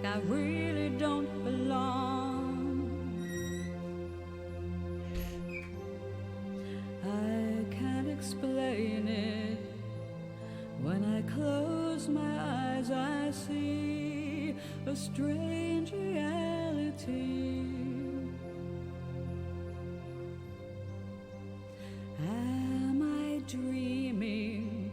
I really don't belong. I can't explain it. When I close my eyes, I see a strange reality. Am I dreaming,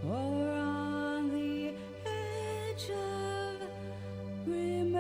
or on the edge of remembering?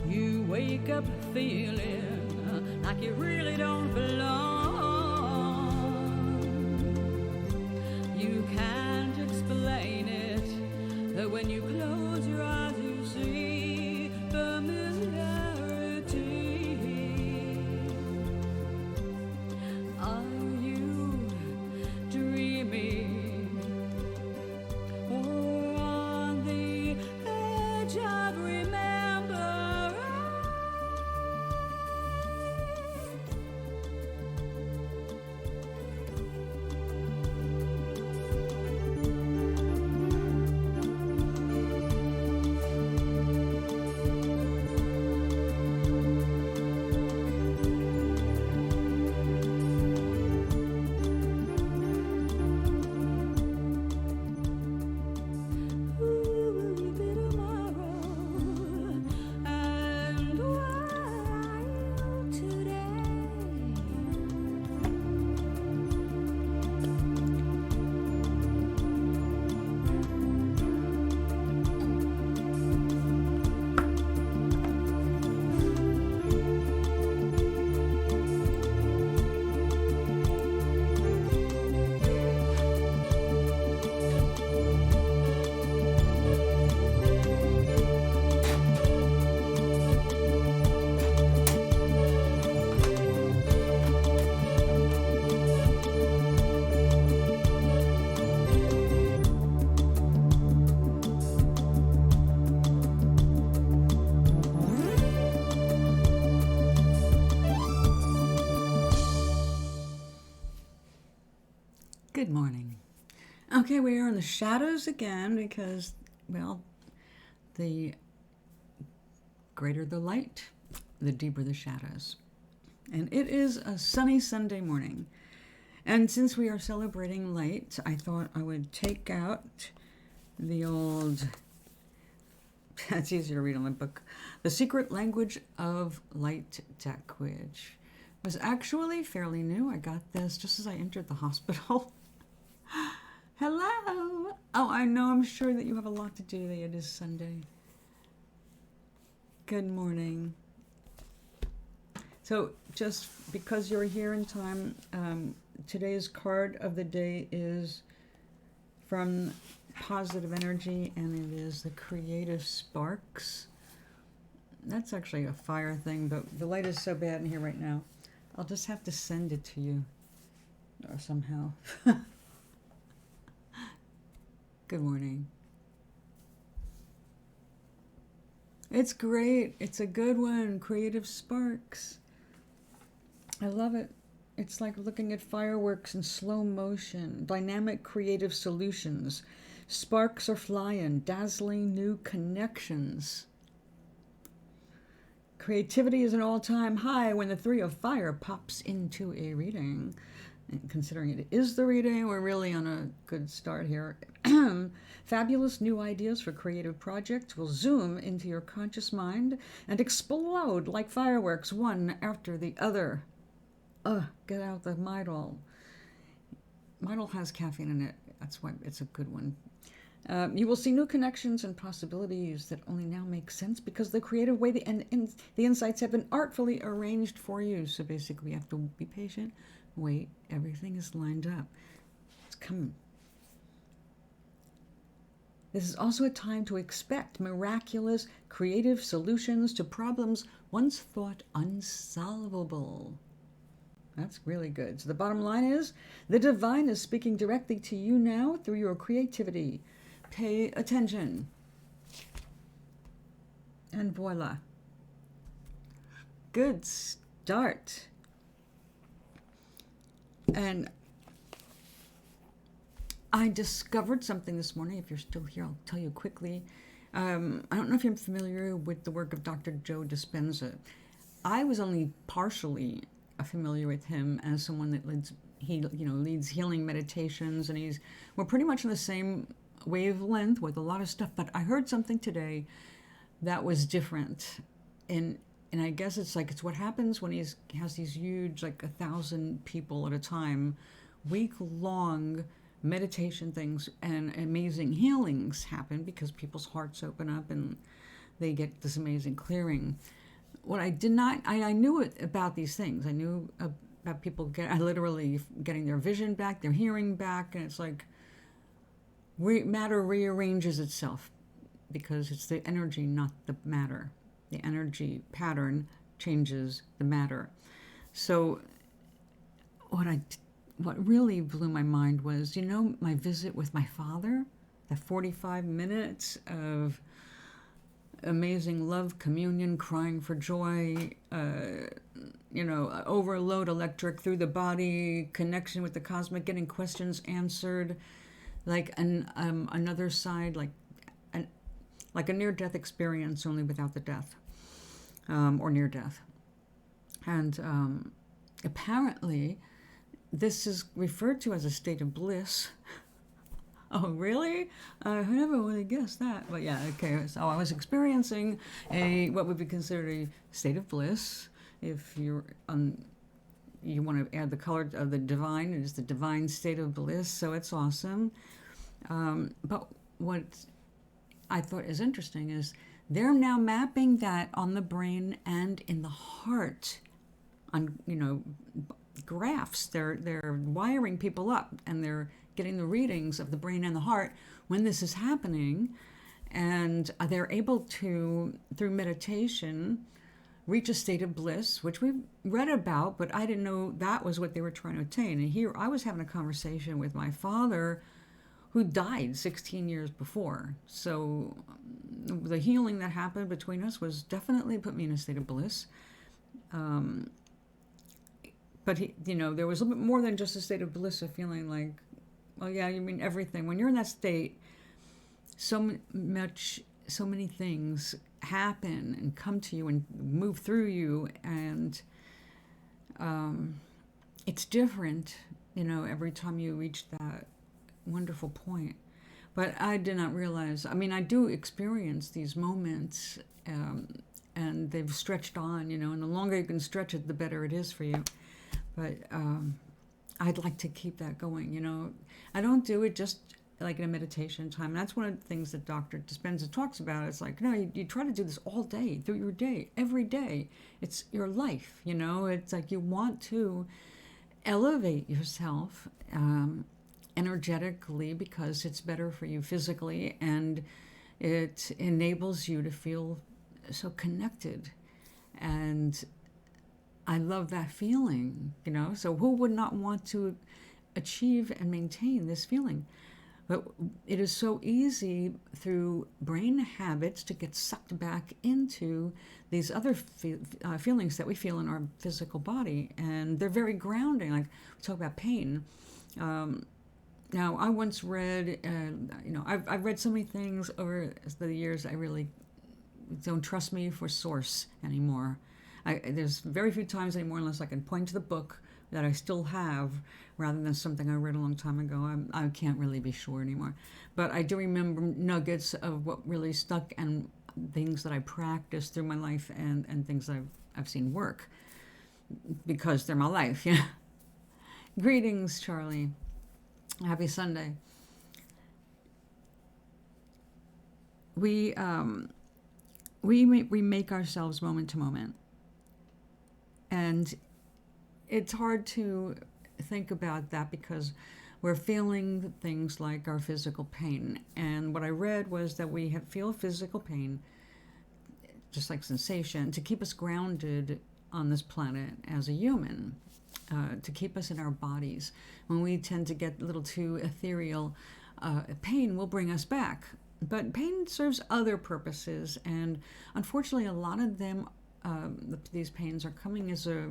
You wake up feeling like you really don't belong. You can't explain it, that when you close your eyes you see familiarity. Are you dreaming, or on the edge of remembering? Who will you be tomorrow? And where are you today? Good morning. Okay, we are in the shadows again because, well, the greater the light, the deeper the shadows. And it is a sunny Sunday morning. And since we are celebrating light, I thought I would take out the old, that's easier to read on the book, The Secret Language of Light deck, which was actually fairly new. I got this just as I entered the hospital. Hello. Oh, I know. I'm sure that you have a lot to do today. It is Sunday. Good morning. So just because you're here in time, today's card of the day is from Positive Energy, and it is the Creative Sparks. That's actually a fire thing, but the light is so bad in here right now. I'll just have to send it to you or somehow. Good morning. It's great. It's a good one. Creative Sparks. I love it. It's like looking at fireworks in slow motion. Dynamic creative solutions. Sparks are flying. Dazzling new connections. Creativity is an all-time high when the three of fire pops into a reading. And considering it is the reading, we're really on a good start here. Fabulous new ideas for creative projects will zoom into your conscious mind and explode like fireworks, one after the other. Get out the Midol. Midol has caffeine in it. That's why it's a good one. You will see new connections and possibilities that only now make sense because the creative way the insights have been artfully arranged for you. So basically, you have to be patient, wait, everything is lined up. It's coming. This is also a time to expect miraculous, creative solutions to problems once thought unsolvable. That's really good. So the bottom line is, the divine is speaking directly to you now through your creativity. Pay attention. And voila. Good start. And I discovered something this morning. If you're still here, I'll tell you quickly. I don't know if you're familiar with the work of Dr. Joe Dispenza. I was only partially familiar with him as someone that leads healing meditations, and we're pretty much on the same wavelength with a lot of stuff. But I heard something today that was different, and I guess it's what happens when he has these huge, 1,000 people at a time, week-long meditation things, and amazing healings happen because people's hearts open up and they get this amazing clearing. What I did not, I knew about these things. I knew about people literally getting their vision back, their hearing back, and it's matter rearranges itself because it's the energy, not the matter. The energy pattern changes the matter. So what really blew my mind was, my visit with my father, the 45 minutes of amazing love, communion, crying for joy, overload electric through the body, connection with the cosmic, getting questions answered, another side, like a near-death experience, only without the death, or near death. And apparently, this is referred to as a state of bliss. Oh, really? I never would have guessed that. But yeah, okay. So I was experiencing what would be considered a state of bliss. If you want to add the color of the divine, it is the divine state of bliss. So it's awesome. But what I thought is interesting is they're now mapping that on the brain and in the heart, on graphs. They're wiring people up, and they're getting the readings of the brain and the heart when this is happening, and they're able to, through meditation, reach a state of bliss, which we've read about, but I didn't know that was what they were trying to attain. And here I was having a conversation with my father, who died 16 years before. So the healing that happened between us was definitely put me in a state of bliss. But there was a little bit more than just a state of bliss of feeling like, well, yeah, you mean everything. When you're in that state, so many things happen and come to you and move through you, and it's different, every time you reach that wonderful point. But I did not realize, I do experience these moments, and they've stretched on, and the longer you can stretch it, the better it is for you. But I'd like to keep that going, I don't do it just like in a meditation time. That's one of the things that Dr. Dispenza talks about. It's like, no, you try to do this all day, through your day, every day. It's your life, It's like you want to elevate yourself energetically because it's better for you physically, and it enables you to feel so connected. And I love that feeling, So who would not want to achieve and maintain this feeling? But it is so easy through brain habits to get sucked back into these other feelings that we feel in our physical body, and they're very grounding. Like we talk about pain. Now, I once read, I've read so many things over the years. I really don't trust me for source anymore. There's very few times anymore, unless I can point to the book that I still have, rather than something I read a long time ago. I can't really be sure anymore. But I do remember nuggets of what really stuck, and things that I practiced through my life, and things I've seen work because they're my life. Yeah. Greetings, Charlie. Happy Sunday. We make ourselves moment to moment, and it's hard to think about that because we're feeling things like our physical pain. And what I read was that we feel physical pain, just like sensation, to keep us grounded on this planet as a human, to keep us in our bodies. When we tend to get a little too ethereal, pain will bring us back. But pain serves other purposes, and unfortunately, a lot of them, these pains are coming as a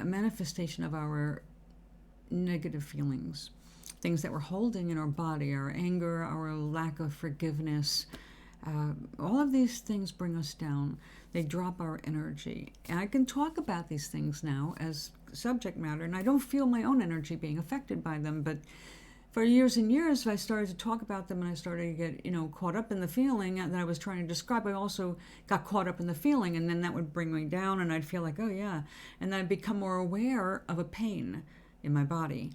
manifestation of our negative feelings, things that we're holding in our body, our anger, our lack of forgiveness. All of these things bring us down. They drop our energy. And I can talk about these things now as subject matter, and I don't feel my own energy being affected by them. But for years and years, I started to talk about them, and I started to get, caught up in the feeling that I was trying to describe. I also got caught up in the feeling, and then that would bring me down, and I'd feel like, oh yeah. And then I'd become more aware of a pain in my body.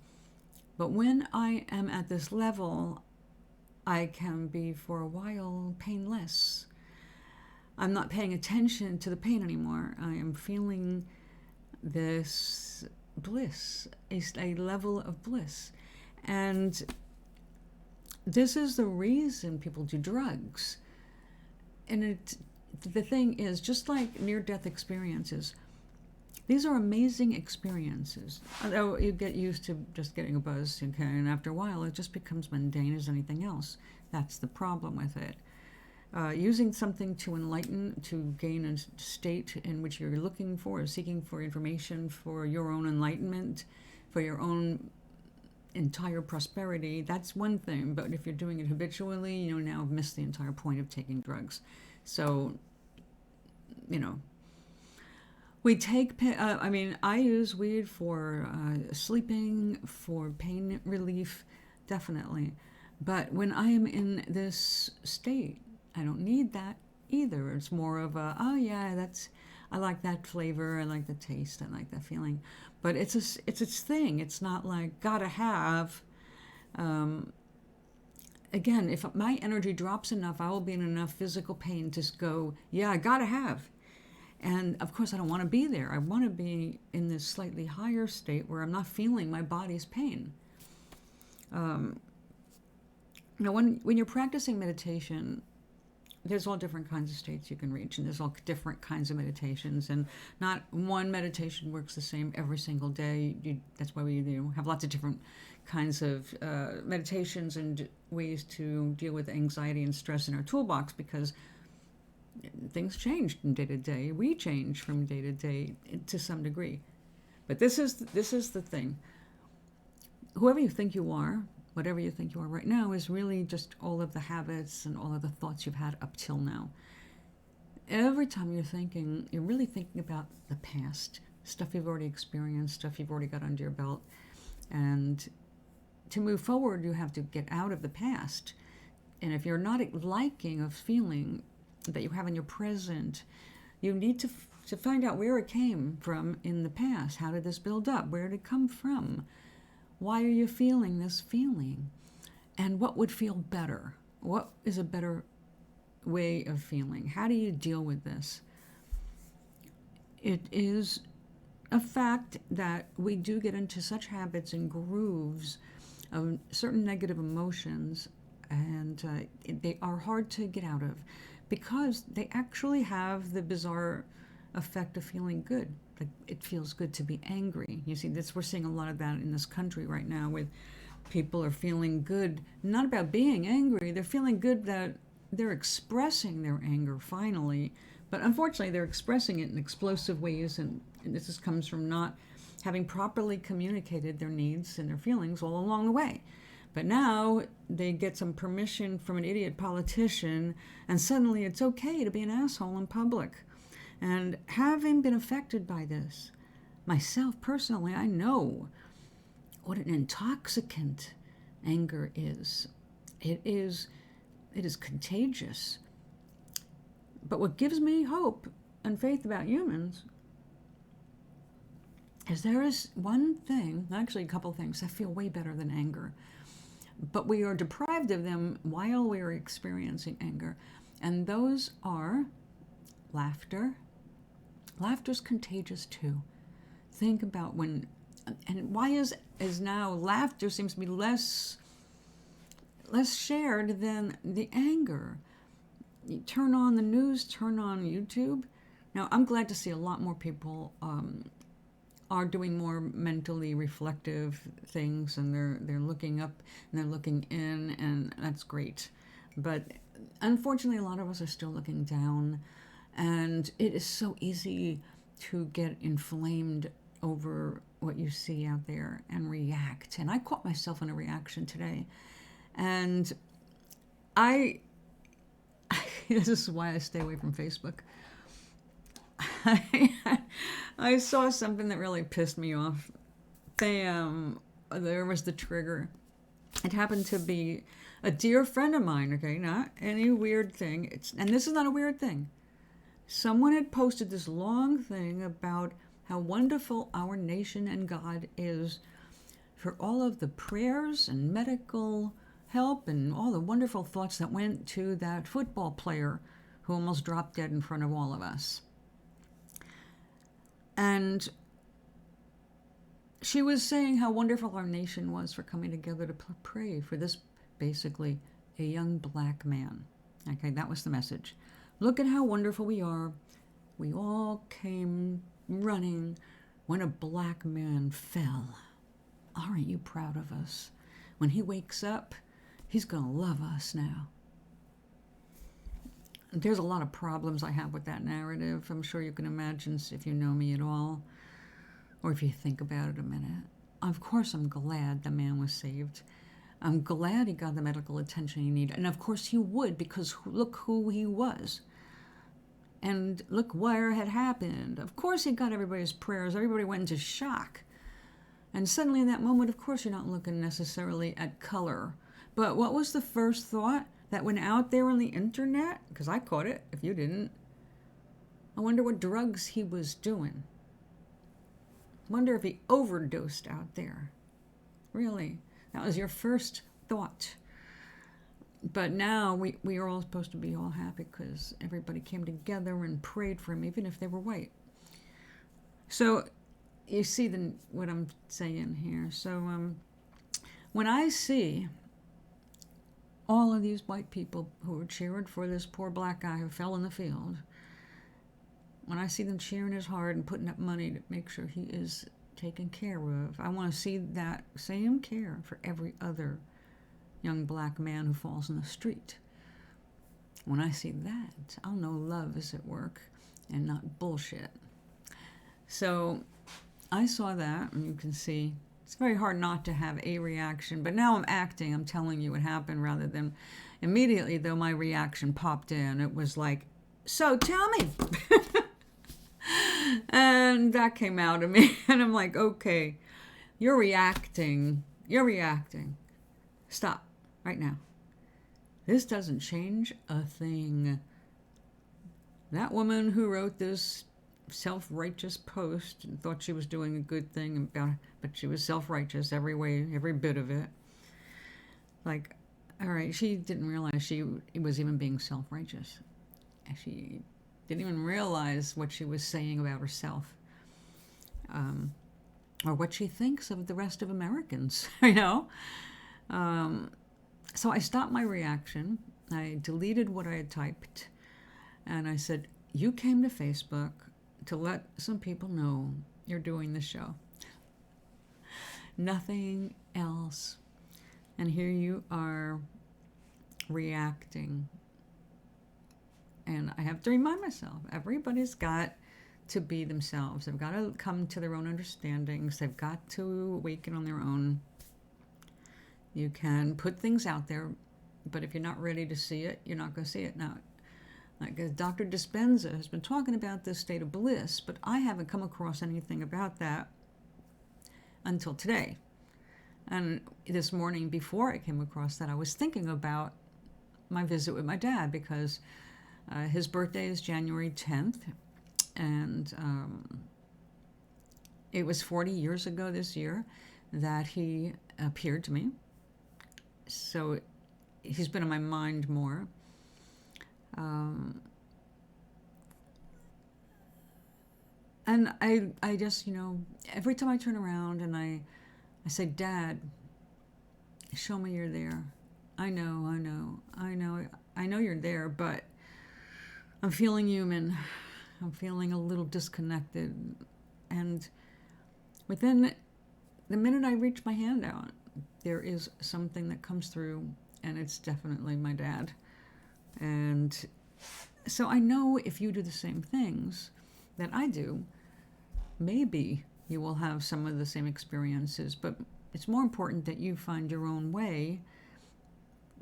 But when I am at this level, I can be for a while painless. I'm not paying attention to the pain anymore. I am feeling this bliss, a level of bliss. And this is the reason people do drugs. And the thing is, just like near-death experiences, these are amazing experiences. Although you get used to just getting a buzz, okay, and after a while it just becomes mundane as anything else. That's the problem with it. Using something to enlighten, to gain a state in which you're looking for, seeking for information for your own enlightenment, for your own entire prosperity, that's one thing. But if you're doing it habitually, now I've missed the entire point of taking drugs. So, we take, I use weed for sleeping, for pain relief, definitely. But when I am in this state, I don't need that either. It's more of a, oh yeah, I like that flavor, I like the taste, I like that feeling. But it's its thing. It's not like gotta have. Again, if my energy drops enough, I will be in enough physical pain to go, yeah, I gotta have. And of course, I don't want to be there. I want to be in this slightly higher state where I'm not feeling my body's pain. When you're practicing meditation, there's all different kinds of states you can reach, and there's all different kinds of meditations, and not one meditation works the same every single day. That's why we have lots of different kinds of meditations and ways to deal with anxiety and stress in our toolbox, because things change from day to day. We change from day to day to some degree. But this is the thing. Whoever you think you are, whatever you think you are right now, is really just all of the habits and all of the thoughts you've had up till now. Every time you're really thinking about the past, stuff you've already experienced, stuff you've already got under your belt. And to move forward, you have to get out of the past. And if you're not liking a feeling that you have in your present, you need to find out where it came from in the past. How did this build up? Where did it come from? Why are you feeling this feeling? And what would feel better? What is a better way of feeling? How do you deal with this? It is a fact that we do get into such habits and grooves of certain negative emotions, and they are hard to get out of, because they actually have the bizarre effect of feeling good. Like, it feels good to be angry. You see, we're seeing a lot of that in this country right now, with people are feeling good, not about being angry. They're feeling good that they're expressing their anger finally, but unfortunately they're expressing it in explosive ways, and this comes from not having properly communicated their needs and their feelings all along the way. But now they get some permission from an idiot politician, and suddenly it's okay to be an asshole in public. And having been affected by this, myself personally, I know what an intoxicant anger is. It is contagious. But what gives me hope and faith about humans is there is one thing, actually a couple things, that feel way better than anger. But we are deprived of them while we are experiencing anger. And those are laughter. Laughter's contagious too. Think about when, and why is now laughter seems to be less shared than the anger. You turn on the news, turn on YouTube. Now, I'm glad to see a lot more people are doing more mentally reflective things, and they're looking up and they're looking in, and that's great. But unfortunately, a lot of us are still looking down, and it is so easy to get inflamed over what you see out there and react. And I caught myself in a reaction today, and this is why I stay away from Facebook. I saw something that really pissed me off. There was the trigger. It happened to be a dear friend of mine, okay, not any weird thing. And this is not a weird thing. Someone had posted this long thing about how wonderful our nation and God is for all of the prayers and medical help and all the wonderful thoughts that went to that football player who almost dropped dead in front of all of us. And she was saying how wonderful our nation was for coming together to pray for this, basically, a young black man. Okay, that was the message. Look at how wonderful we are. We all came running when a black man fell. Aren't you proud of us? When he wakes up, he's going to love us now. There's a lot of problems I have with that narrative. I'm sure you can imagine if you know me at all, or if you think about it a minute. Of course, I'm glad the man was saved. I'm glad he got the medical attention he needed. And of course he would, because look who he was. And look where it had happened. Of course he got everybody's prayers. Everybody went into shock. And suddenly in that moment, of course, you're not looking necessarily at color. But what was the first thought that went out there on the internet? Because I caught it, if you didn't. I wonder what drugs he was doing. I wonder if he overdosed out there. Really, that was your first thought. But now we are all supposed to be all happy because everybody came together and prayed for him, even if they were white. So you see what I'm saying here. So when I see all of these white people who were cheering for this poor black guy who fell in the field, when I see them cheering his hard and putting up money to make sure he is taken care of, I want to see that same care for every other young black man who falls in the street. When I see that, I'll know love is at work and not bullshit. So I saw that, and you can see it's very hard not to have a reaction, but now I'm acting. I'm telling you what happened rather than immediately, though my reaction popped in. It was like, so tell me. And that came out of me, and I'm like, okay, you're reacting. Stop right now. This doesn't change a thing. That woman who wrote this self-righteous post and thought she was doing a good thing, but she was self-righteous every way, every bit of it. Like, all right, she didn't realize she was even being self-righteous. She didn't even realize what she was saying about herself, or what she thinks of the rest of Americans, you know? So I stopped my reaction. I deleted what I had typed, and I said, you came to Facebook to let some people know you're doing the show. Nothing else. And here you are reacting. And I have to remind myself, everybody's got to be themselves. They've got to come to their own understandings. They've got to awaken on their own. You can put things out there, but if you're not ready to see it, you're not going to see it. Now, like Dr. Dispenza has been talking about this state of bliss, but I haven't come across anything about that until today. And this morning, before I came across that, I was thinking about my visit with my dad, because his birthday is January 10th, and it was 40 years ago this year that he appeared to me. So he's been in my mind more. And I just, every time I turn around and I say, Dad, show me you're there. I know you're there, but I'm feeling human. I'm feeling a little disconnected. And within the minute I reach my hand out, there is something that comes through, and it's definitely my dad. And so I know if you do the same things that I do, maybe you will have some of the same experiences, but it's more important that you find your own way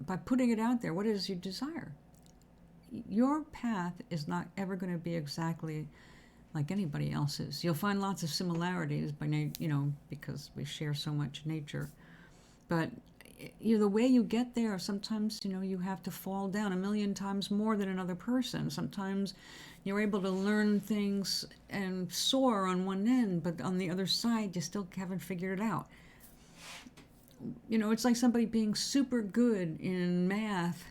by putting it out there. What is your desire? Your path is not ever going to be exactly like anybody else's. You'll find lots of similarities because we share so much nature. But the way you get there, sometimes you have to fall down 1,000,000 times more than another person. Sometimes you're able to learn things and soar on one end, but on the other side, you still haven't figured it out. It's like somebody being super good in math,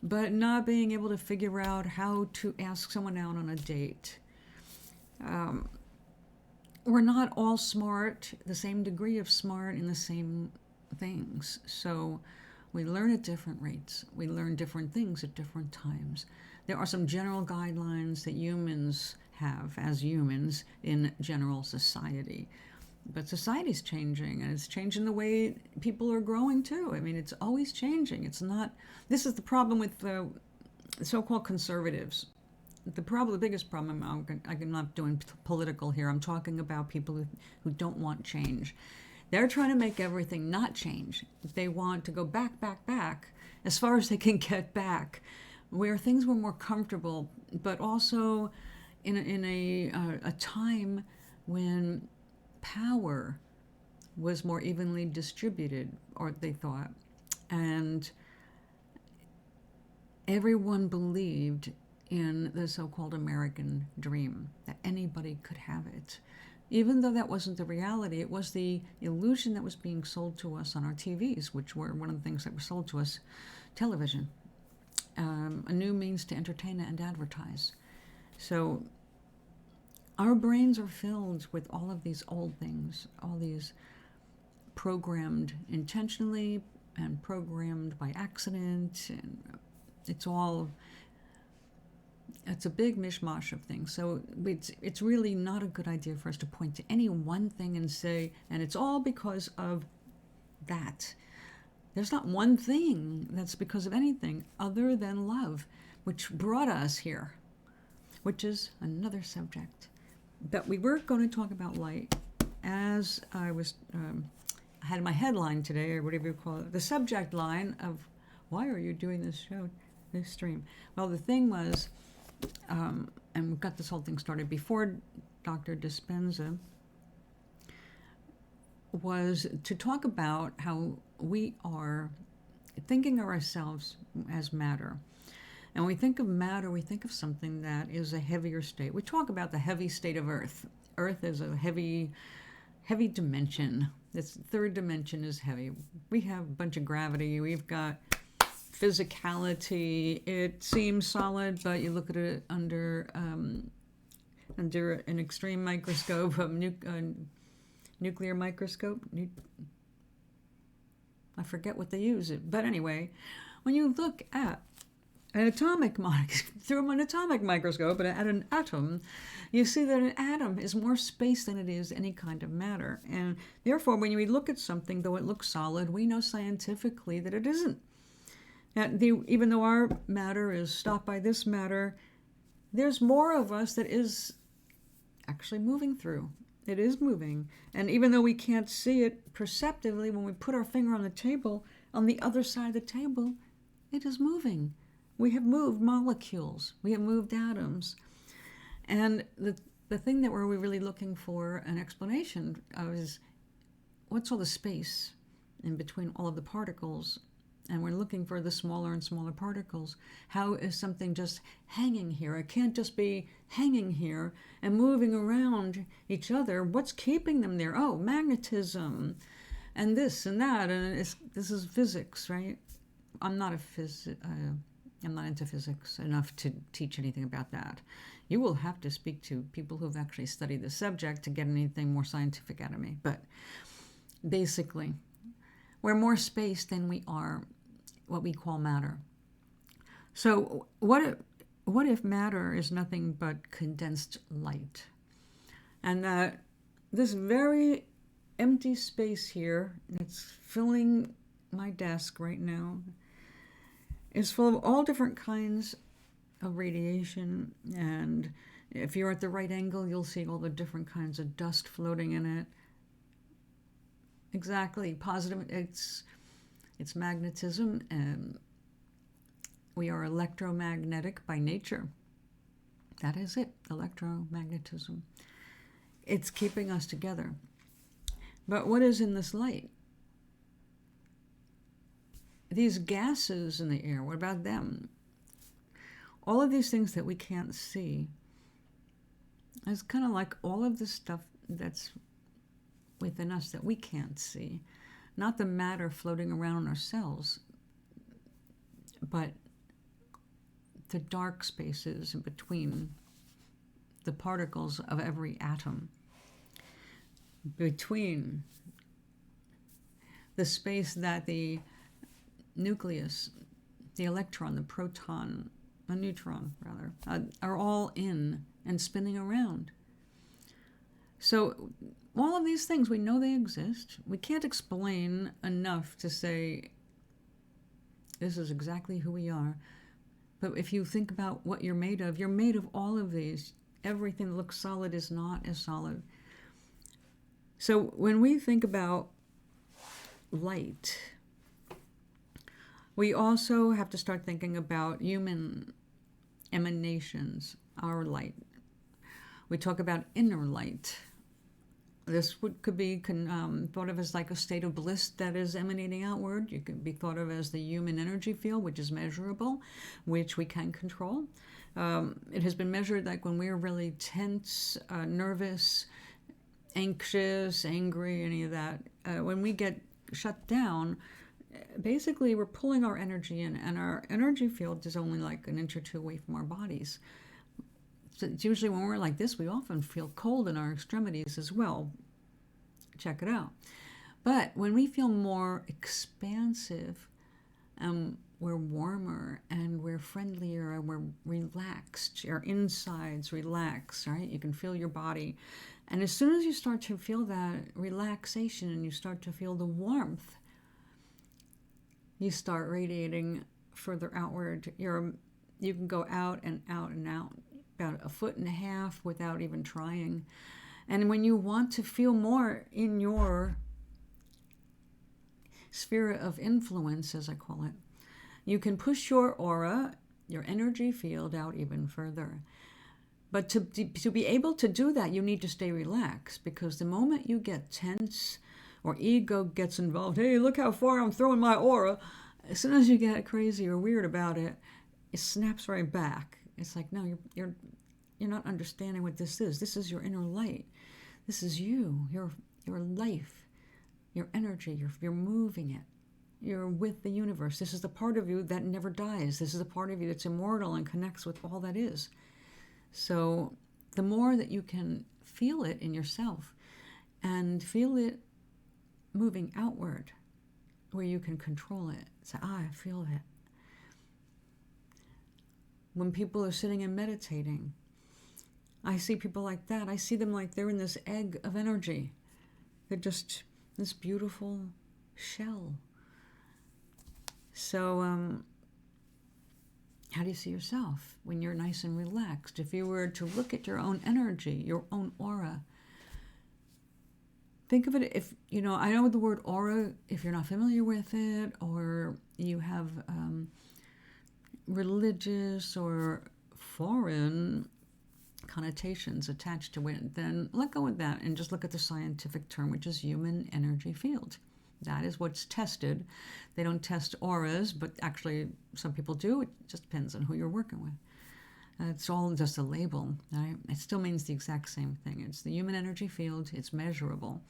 but not being able to figure out how to ask someone out on a date. We're not all smart, the same degree of smart in the same things. So we learn at different rates. We learn different things at different times. There are some general guidelines that humans have as humans in general society. But society's changing, and it's changing the way people are growing too. I mean, it's always changing. This is the problem with the so-called conservatives. The biggest problem, I'm not doing political here, I'm talking about people who don't want change. They're trying to make everything not change. They want to go back, as far as they can get back, where things were more comfortable, but also in a time when power was more evenly distributed, or they thought, and everyone believed in the so-called American dream, that anybody could have it. Even though that wasn't the reality, it was the illusion that was being sold to us on our TVs, which were one of the things that were sold to us, television, a new means to entertain and advertise. So our brains are filled with all of these old things, all these programmed intentionally and programmed by accident, and it's a big mishmash of things. So it's really not a good idea for us to point to any one thing and say, and it's all because of that. There's not one thing that's because of anything other than love, which brought us here, which is another subject. But we were going to talk about light, as I had my headline today, or whatever you call it, the subject line of, why are you doing this stream? Well, the thing was, and we got this whole thing started before Dr. Dispenza, was to talk about how we are thinking of ourselves as matter. And when we think of matter, we think of something that is a heavier state. We talk about the heavy state of Earth. Earth is a heavy dimension. This third dimension is heavy. We have a bunch of gravity. We've got physicality. It seems solid, but you look at it under an extreme microscope, nuclear microscope. I forget what they use it, but anyway, when you look at an through an atomic microscope at an atom, you see that an atom is more space than it is any kind of matter. And therefore, when we look at something, though it looks solid, we know scientifically that it isn't. Even though our matter is stopped by this matter, there's more of us that is actually moving through. It is moving. And even though we can't see it perceptively, when we put our finger on the table, on the other side of the table, it is moving. We have moved molecules. We have moved atoms. And the thing that we're really looking for an explanation of is what's all the space in between all of the particles, and we're looking for the smaller and smaller particles. How is something just hanging here? It can't just be hanging here and moving around each other. What's keeping them there? Oh, magnetism and this and that, and this is physics, right? I'm not into physics enough to teach anything about that. You will have to speak to people who've actually studied the subject to get anything more scientific out of me. But basically, we're more space than we are what we call matter. So what if matter is nothing but condensed light? And that this very empty space here that's filling my desk right now is full of all different kinds of radiation, and if you're at the right angle, you'll see all the different kinds of dust floating in it. Exactly, positive. It's magnetism, and we are electromagnetic by nature. That is it, electromagnetism. It's keeping us together. But what is in this light? These gases in the air, what about them? All of these things that we can't see. It's kind of like all of the stuff that's within us that we can't see. Not the matter floating around in our cells, but the dark spaces in between the particles of every atom. Between the space that the nucleus, the electron, the proton, a neutron rather, are all in and spinning around. So all of these things, we know they exist. We can't explain enough to say this is exactly who we are. But if you think about what you're made of all of these. Everything that looks solid is not as solid. So when we think about light, we also have to start thinking about human emanations, our light. We talk about inner light. This could be thought of as like a state of bliss that is emanating outward. You can be thought of as the human energy field, which is measurable, which we can control. It has been measured like when we're really tense, nervous, anxious, angry, any of that. When we get shut down, basically we're pulling our energy in, and our energy field is only like an inch or two away from our bodies. So it's usually when we're like this, we often feel cold in our extremities as well. Check it out. But when we feel more expansive, we're warmer and we're friendlier and we're relaxed. Your insides relax, right? You can feel your body. And as soon as you start to feel that relaxation and you start to feel the warmth, you start radiating further outward. You can go out and out and out, about 1.5 feet without even trying. And when you want to feel more in your sphere of influence, as I call it, you can push your aura, your energy field out even further. But to be able to do that, you need to stay relaxed, because the moment you get tense or ego gets involved, hey, look how far I'm throwing my aura, as soon as you get crazy or weird about it, it snaps right back. It's like, no, you're not understanding what this is. This is your inner light. This is you, your life, your energy. You're moving it. You're with the universe. This is the part of you that never dies. This is the part of you that's immortal and connects with all that is. So the more that you can feel it in yourself and feel it moving outward, where you can control it. Say, I feel it. When people are sitting and meditating, I see people like that. I see them like they're in this egg of energy. They're just this beautiful shell. So, how do you see yourself when you're nice and relaxed? If you were to look at your own energy, your own aura, Think of it, if, I know the word aura, if you're not familiar with it, or you have religious or foreign connotations attached to it, then let go of that and just look at the scientific term, which is human energy field. That is what's tested. They don't test auras, but actually some people do. It just depends on who you're working with. It's all just a label, right? It still means the exact same thing. It's the human energy field. It's measurable.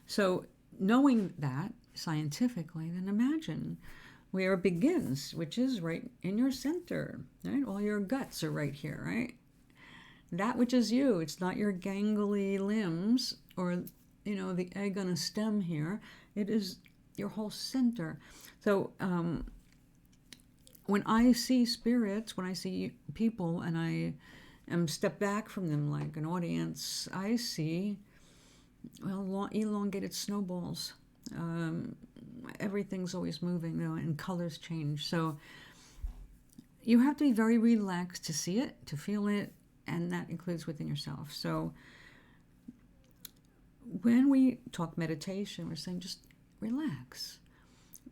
So knowing that scientifically, then imagine where it begins, which is right in your center, right? All your guts are right here, right? That which is you. It's not your gangly limbs or, the egg on a stem here. It is your whole center. So when I see spirits, when I see people and I am step back from them like an audience, I see, elongated snowballs. Everything's always moving, and colors change. So you have to be very relaxed to see it, to feel it, and that includes within yourself. So when we talk meditation, we're saying just relax.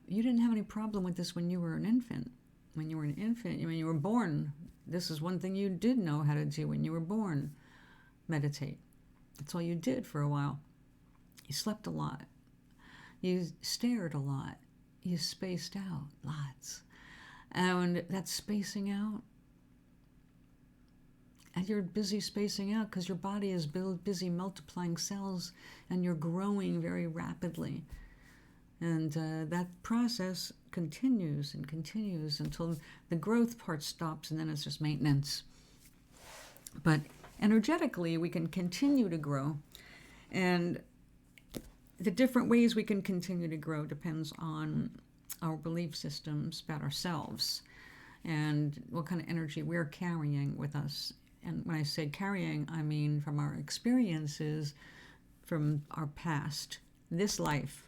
You didn't have any problem with this when you were an infant. When you were an infant, when you were born, this is one thing you did know how to do when you were born. Meditate. That's all you did for a while. You slept a lot. You stared a lot. You spaced out lots. And that's spacing out. And you're busy spacing out because your body is busy multiplying cells and you're growing very rapidly. And that process continues and continues until the growth part stops, and then it's just maintenance. But energetically, we can continue to grow. And the different ways we can continue to grow depends on our belief systems about ourselves and what kind of energy we're carrying with us. And when I say carrying, I mean from our experiences from our past, this life.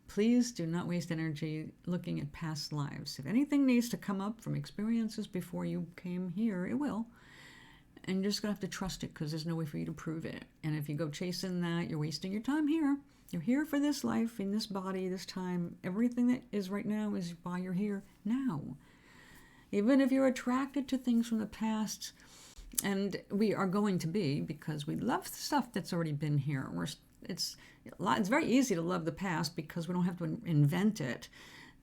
Please do not waste energy looking at past lives. If anything needs to come up from experiences before you came here, it will. And you're just going to have to trust it because there's no way for you to prove it. And if you go chasing that, you're wasting your time here. You're here for this life, in this body, this time. Everything that is right now is why you're here now. Even if you're attracted to things from the past, and we are going to be, because we love stuff that's already been here. It's very easy to love the past because we don't have to invent it.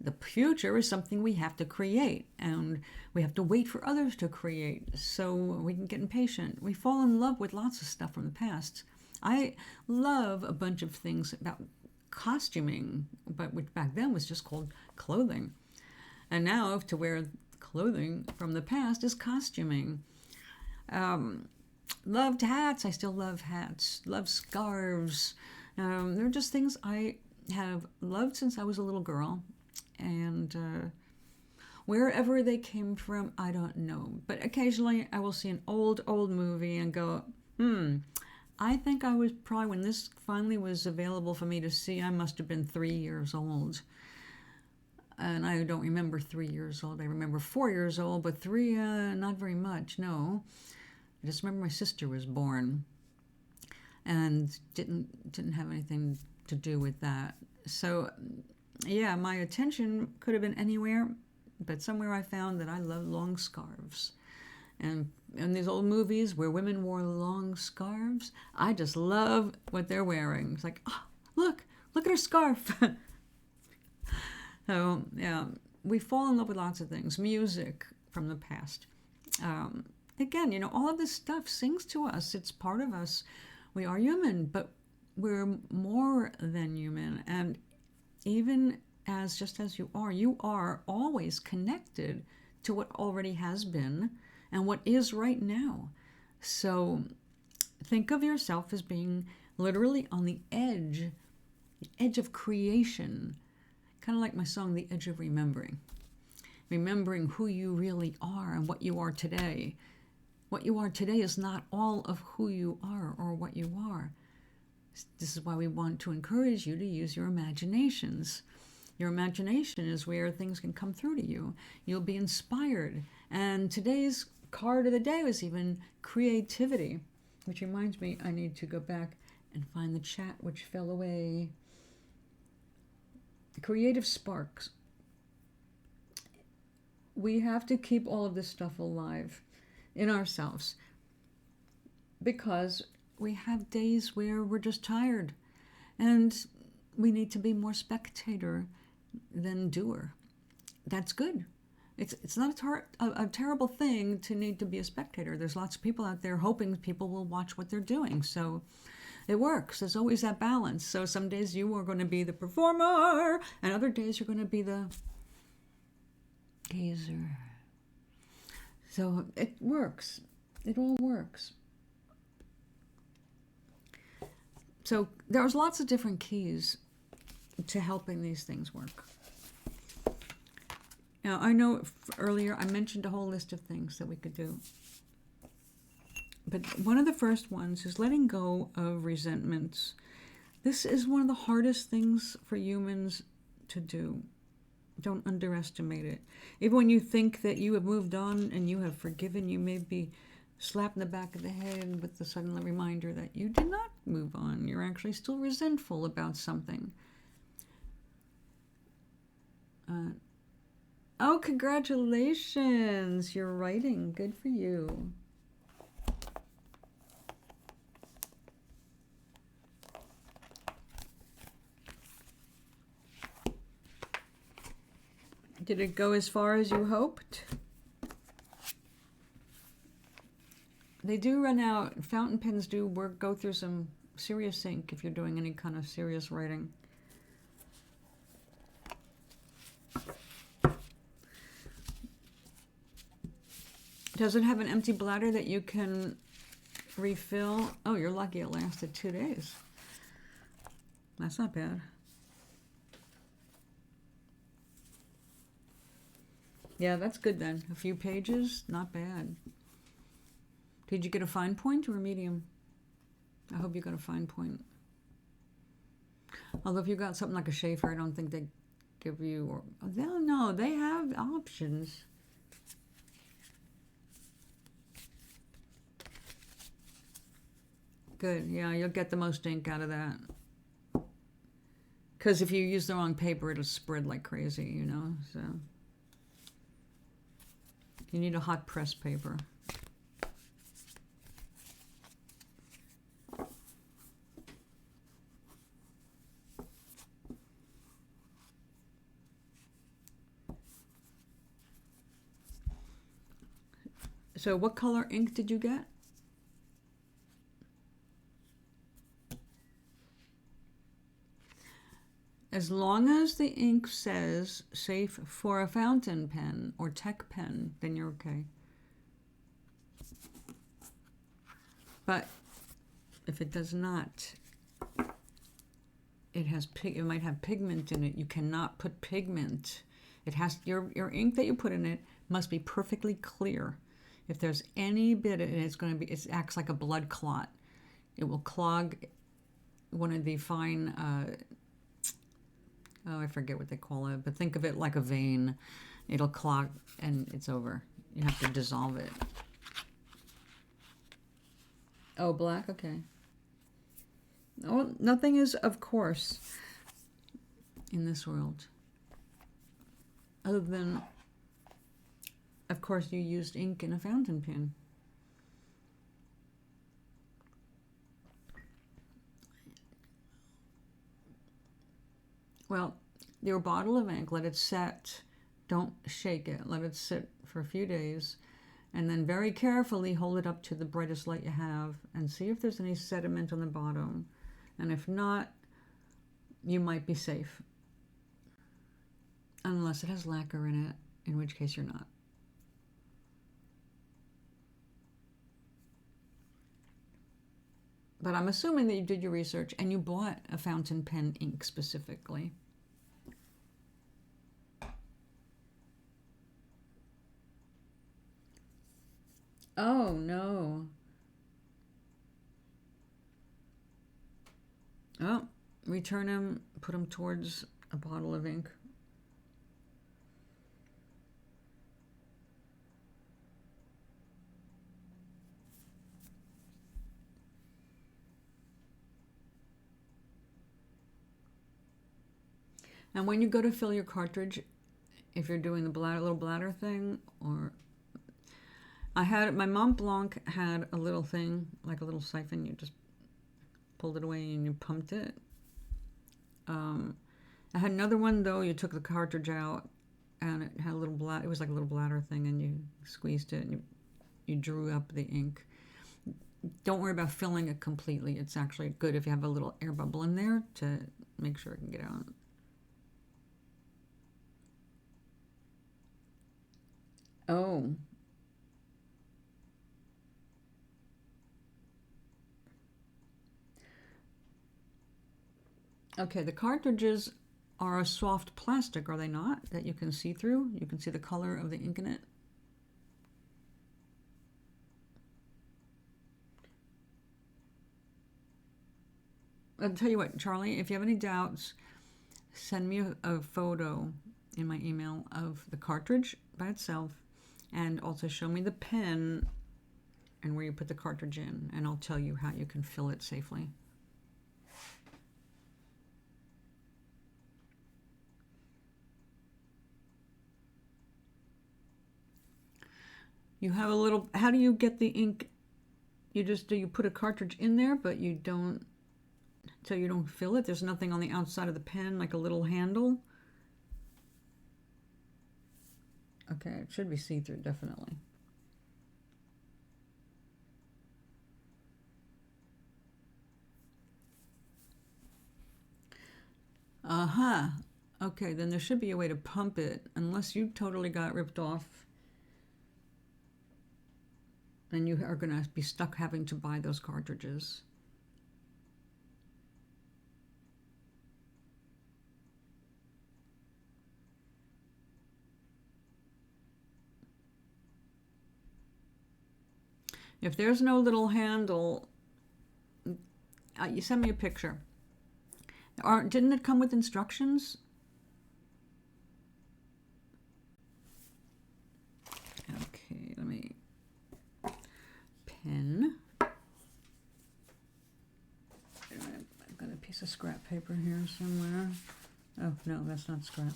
The future is something we have to create, and we have to wait for others to create, so we can get impatient. We fall in love with lots of stuff from the past. I love a bunch of things about costuming, but which back then was just called clothing. And now to wear clothing from the past is costuming. Loved hats. I still love hats. Love scarves. They're just things I have loved since I was a little girl. And wherever they came from, I don't know. But occasionally I will see an old movie and go, I think I was probably, when this finally was available for me to see, I must have been 3 years old. And I don't remember 3 years old. I remember 4 years old, but 3, not very much, no. I just remember my sister was born and didn't have anything to do with that. So, yeah, my attention could have been anywhere, but somewhere I found that I love long scarves. And in these old movies where women wore long scarves, I just love what they're wearing. It's like, oh, look at her scarf. So, yeah, we fall in love with lots of things. Music from the past. Again, all of this stuff sings to us. It's part of us. We are human, but we're more than human. And even just as you are always connected to what already has been and what is right now. So think of yourself as being literally on the edge of creation. Kind of like my song, The Edge of Remembering. Remembering who you really are and what you are today. What you are today is not all of who you are or what you are. This is why we want to encourage you to use your imaginations. Your imagination is where things can come through to you. You'll be inspired. And today's card of the day was even creativity, which reminds me I need to go back and find the chat which fell away. Creative sparks. We have to keep all of this stuff alive in ourselves because we have days where we're just tired and we need to be more spectator than doer. That's good. It's not a terrible thing to need to be a spectator. There's lots of people out there hoping people will watch what they're doing. So it works. There's always that balance. So some days you are going to be the performer and other days you're going to be the gazer. So it works. It all works. So there's lots of different keys to helping these things work. Now, I know earlier I mentioned a whole list of things that we could do. But one of the first ones is letting go of resentments. This is one of the hardest things for humans to do. Don't underestimate it. Even when you think that you have moved on and you have forgiven, you may be slapped in the back of the head with the sudden reminder that you did not move on. You're actually still resentful about something. Oh, congratulations! You're writing. Good for you. Did it go as far as you hoped? They do run out. Fountain pens do go through some serious ink if you're doing any kind of serious writing. Does it have an empty bladder that you can refill? Oh, you're lucky it lasted 2 days. That's not bad. Yeah, that's good then. A few pages, not bad. Did you get a fine point or a medium? I hope you got a fine point. Although if you got something like a Schaefer, I don't think they give you, or they'll know, they have options. Good, yeah, you'll get the most ink out of that. Because if you use the wrong paper, it'll spread like crazy, you know, so. You need a hot press paper. So what color ink did you get? As long as the ink says safe for a fountain pen or tech pen, then you're okay. But if it does not, it might have pigment in it. You cannot put pigment. It has your ink that you put in it must be perfectly clear. If there's any bit in it, it acts like a blood clot. It will clog one of the fine I forget what they call it, but think of it like a vein. It'll clog and it's over. You have to dissolve it. Oh, black? Okay. Oh, nothing is of course in this world. Other than, of course, you used ink in a fountain pen. Well, your bottle of ink, let it set. Don't shake it. Let it sit for a few days. And then very carefully hold it up to the brightest light you have and see if there's any sediment on the bottom. And if not, you might be safe. Unless it has lacquer in it, in which case you're not. But I'm assuming that you did your research and you bought a fountain pen ink specifically. Oh, no. Oh, return them, put them towards a bottle of ink. And when you go to fill your cartridge, if you're doing the little bladder thing, or my Mont Blanc had a little thing, like a little siphon, you just pulled it away and you pumped it. I had another one though, you took the cartridge out and it had a little it was like a little bladder thing, and you squeezed it and you drew up the ink. Don't worry about filling it completely. It's actually good if you have a little air bubble in there to make sure it can get out. Oh. Okay, the cartridges are a soft plastic, are they not? That you can see through? You can see the color of the ink in it? I'll tell you what, Charlie, if you have any doubts, send me a photo in my email of the cartridge by itself, and also show me the pen and where you put the cartridge in, and I'll tell you how you can fill it safely. You have a little, how do you get the ink? You put a cartridge in there, but you don't, so you don't fill it? There's nothing on the outside of the pen, like a little handle? Okay, it should be see-through, definitely. Uh-huh. Okay, then there should be a way to pump it, unless you totally got ripped off. Then you are going to be stuck having to buy those cartridges. If there's no little handle, you send me a picture. Didn't it come with instructions? Okay, let me... Pen. I've got a piece of scrap paper here somewhere. Oh, no, that's not scrap.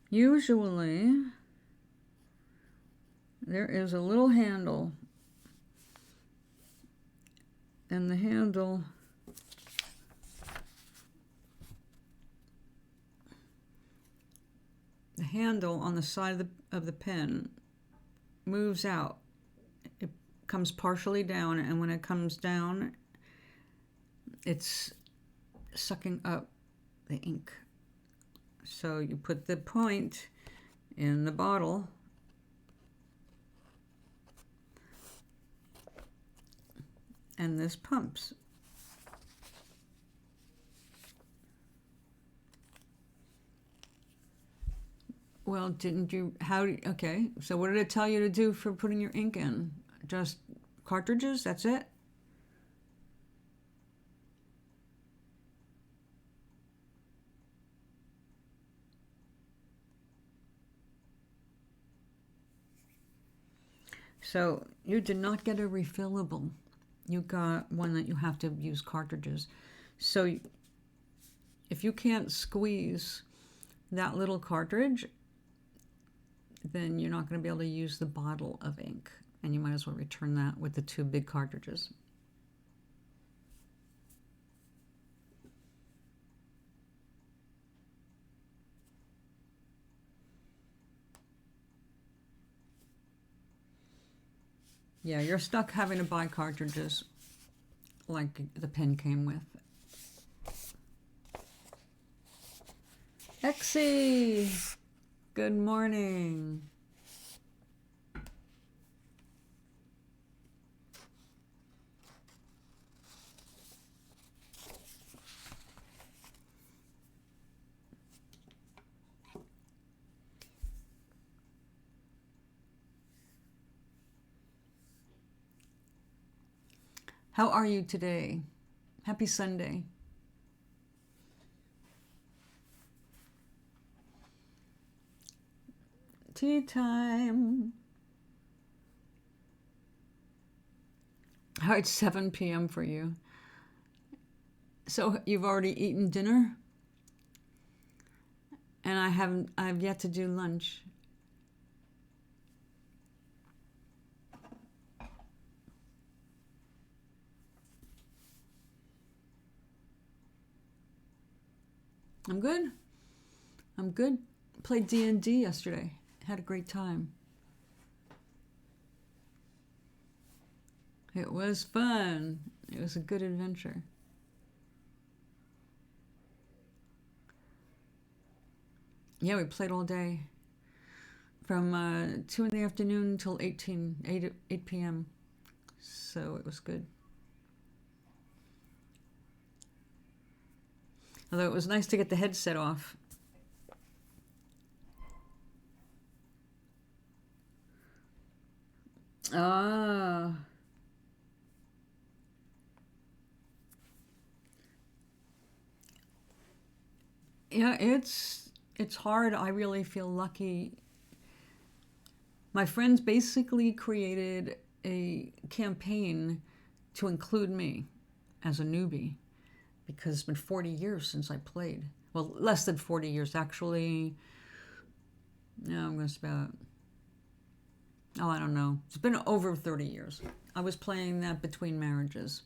Usually, there is a little handle, and the handle on the side of the pen moves out. It comes partially down, and when it comes down, it's sucking up the ink. So you put the point in the bottle, and this pumps. Well, didn't you, okay, so what did it tell you to do for putting your ink in? Just cartridges, that's it? So you did not get a refillable. You got one that you have to use cartridges. So if you can't squeeze that little cartridge, then you're not going to be able to use the bottle of ink, and you might as well return that with the 2 big cartridges. Yeah, you're stuck having to buy cartridges like the pen came with. Exie! Good morning. How are you today? Happy Sunday. Tea time. It's 7 p.m. for you. So you've already eaten dinner? And I've yet to do lunch. I'm good. I'm good. Played D&D yesterday. Had a great time. It was fun. It was a good adventure. Yeah, we played all day. From 2 in the afternoon till 8 p.m. So it was good. Although it was nice to get the headset off. Ah. Yeah, it's hard. I really feel lucky. My friends basically created a campaign to include me as a newbie because it's been 40 years since I played. Well, less than 40 years actually. No, I'm going to about, oh, I don't know. It's been over 30 years. I was playing that between marriages.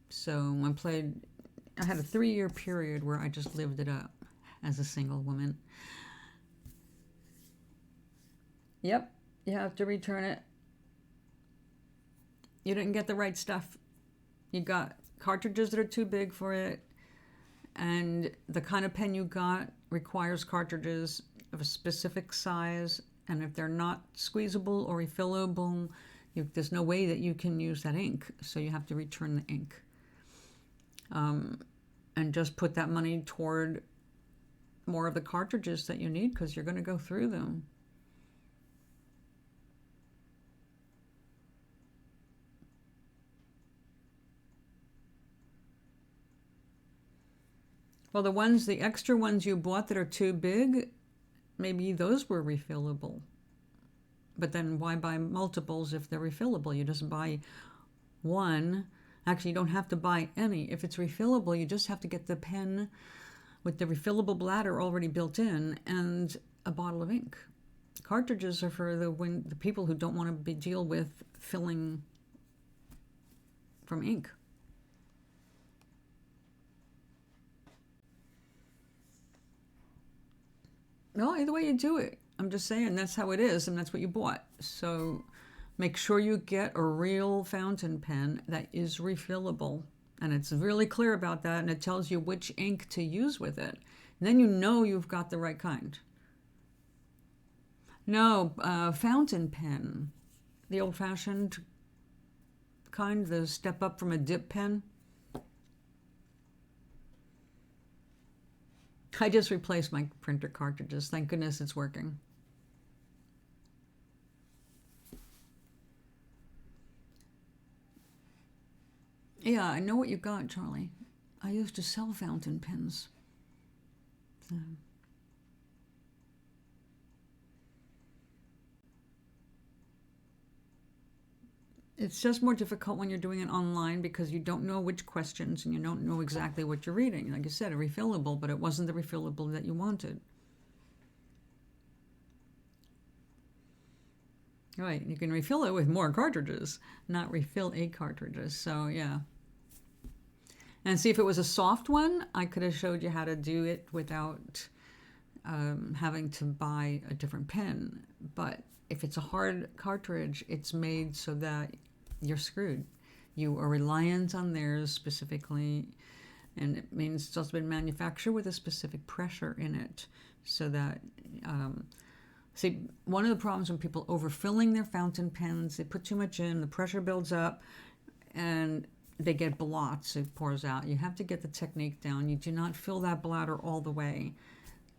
So I had a 3-year period where I just lived it up as a single woman. Yep, you have to return it. You didn't get the right stuff. You got cartridges that are too big for it, and the kind of pen you got requires cartridges of a specific size, and if they're not squeezable or refillable, there's no way that you can use that ink, so you have to return the ink. And just put that money toward more of the cartridges that you need because you're going to go through them. Well, the extra ones you bought that are too big, maybe those were refillable. But then why buy multiples if they're refillable? You just buy one. Actually, you don't have to buy any. If it's refillable, you just have to get the pen with the refillable bladder already built in and a bottle of ink. Cartridges are for the people who don't want to deal with filling from ink. No, either way you do it. I'm just saying that's how it is, and that's what you bought. So make sure you get a real fountain pen that is refillable. And it's really clear about that, and it tells you which ink to use with it. And then you know you've got the right kind. No, fountain pen. The old-fashioned kind, the step up from a dip pen. I just replaced my printer cartridges. Thank goodness it's working. Yeah, I know what you got, Charlie. I used to sell fountain pens. So. It's just more difficult when you're doing it online because you don't know which questions and you don't know exactly what you're reading. Like I said, a refillable, but it wasn't the refillable that you wanted. Right, you can refill it with more cartridges, not refill a cartridges. So yeah. And see, if it was a soft one, I could have showed you how to do it without having to buy a different pen. But if it's a hard cartridge, it's made so that you're screwed. You are reliant on theirs specifically, and it means it's also been manufactured with a specific pressure in it so that see, one of the problems when people overfilling their fountain pens, they put too much in, the pressure builds up, and they get blots. It pours out. You have to get the technique down. You do not fill that bladder all the way.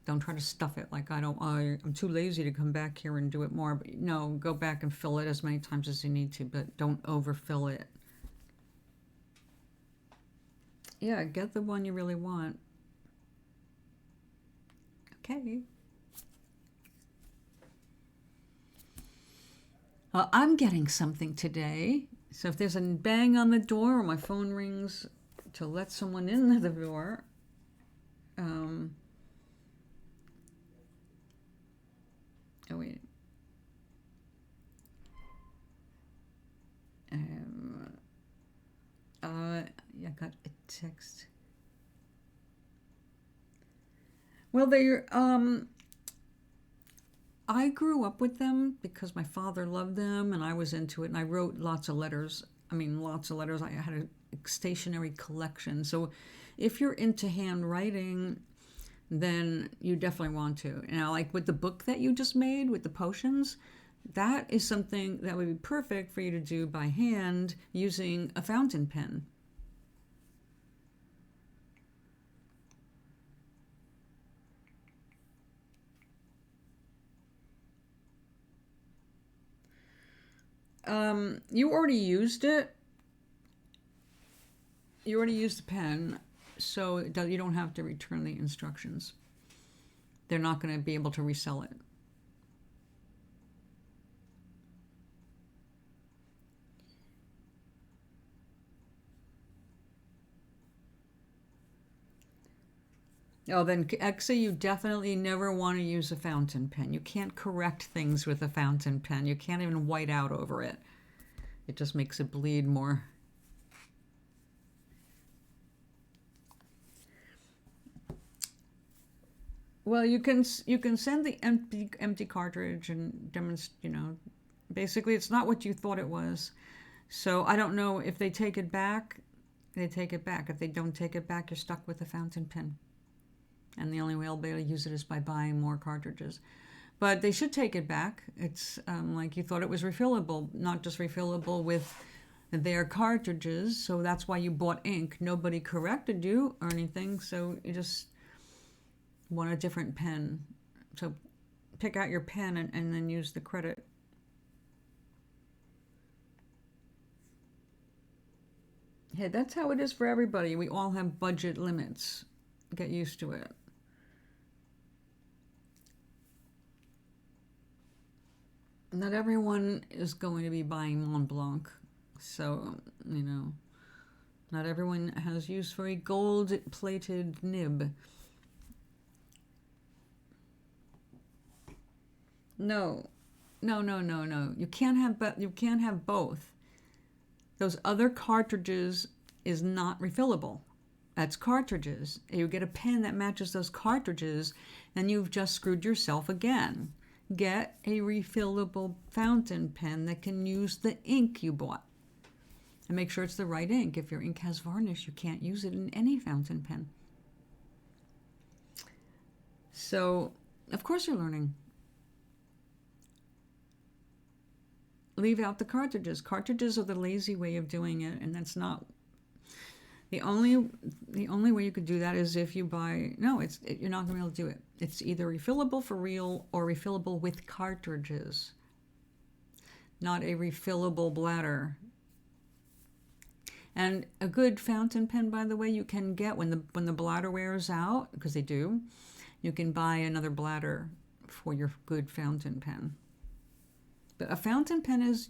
Don't try to stuff it like I'm too lazy to come back here and do it more. But no, go back and fill it as many times as you need to, but don't overfill it. Yeah, get the one you really want. Okay. Well, I'm getting something today. So if there's a bang on the door or my phone rings to let someone in the door, um, oh wait, um, yeah, I got a text. Well, I grew up with them because my father loved them and I was into it, and I wrote lots of letters. I mean, lots of letters. I had a stationery collection. So if you're into handwriting, then you definitely want to. Now, like with the book that you just made with the potions, that is something that would be perfect for you to do by hand using a fountain pen. You already used it. You already used the pen, so you don't have to return the instructions. They're not going to be able to resell it. Oh, then actually, you definitely never want to use a fountain pen. You can't correct things with a fountain pen. You can't even white out over it. It just makes it bleed more. Well, you can send the empty cartridge and demonstrate. Basically, it's not what you thought it was. So I don't know if they take it back. They take it back. If they don't take it back, you're stuck with a fountain pen. And the only way I'll be able to use it is by buying more cartridges. But they should take it back. It's like you thought it was refillable, not just refillable with their cartridges. So that's why you bought ink. Nobody corrected you or anything. So you just want a different pen. So pick out your pen and then use the credit. Hey, that's how it is for everybody. We all have budget limits. Get used to it. Not everyone is going to be buying Mont Blanc. So, not everyone has use for a gold plated nib. No, no, no, no, no. You can't have both. Those other cartridges is not refillable. That's cartridges. You get a pen that matches those cartridges, and you've just screwed yourself again. Get a refillable fountain pen that can use the ink you bought. And make sure it's the right ink. If your ink has varnish, you can't use it in any fountain pen. So, of course, you're learning. Leave out the cartridges. Cartridges are the lazy way of doing it, and that's not the only way you could do that is if you buy. No, you're not going to be able to do it. It's either refillable for real or refillable with cartridges, not a refillable bladder. And a good fountain pen, by the way, you can get when the bladder wears out, because they do. You can buy another bladder for your good fountain pen. But a fountain pen is,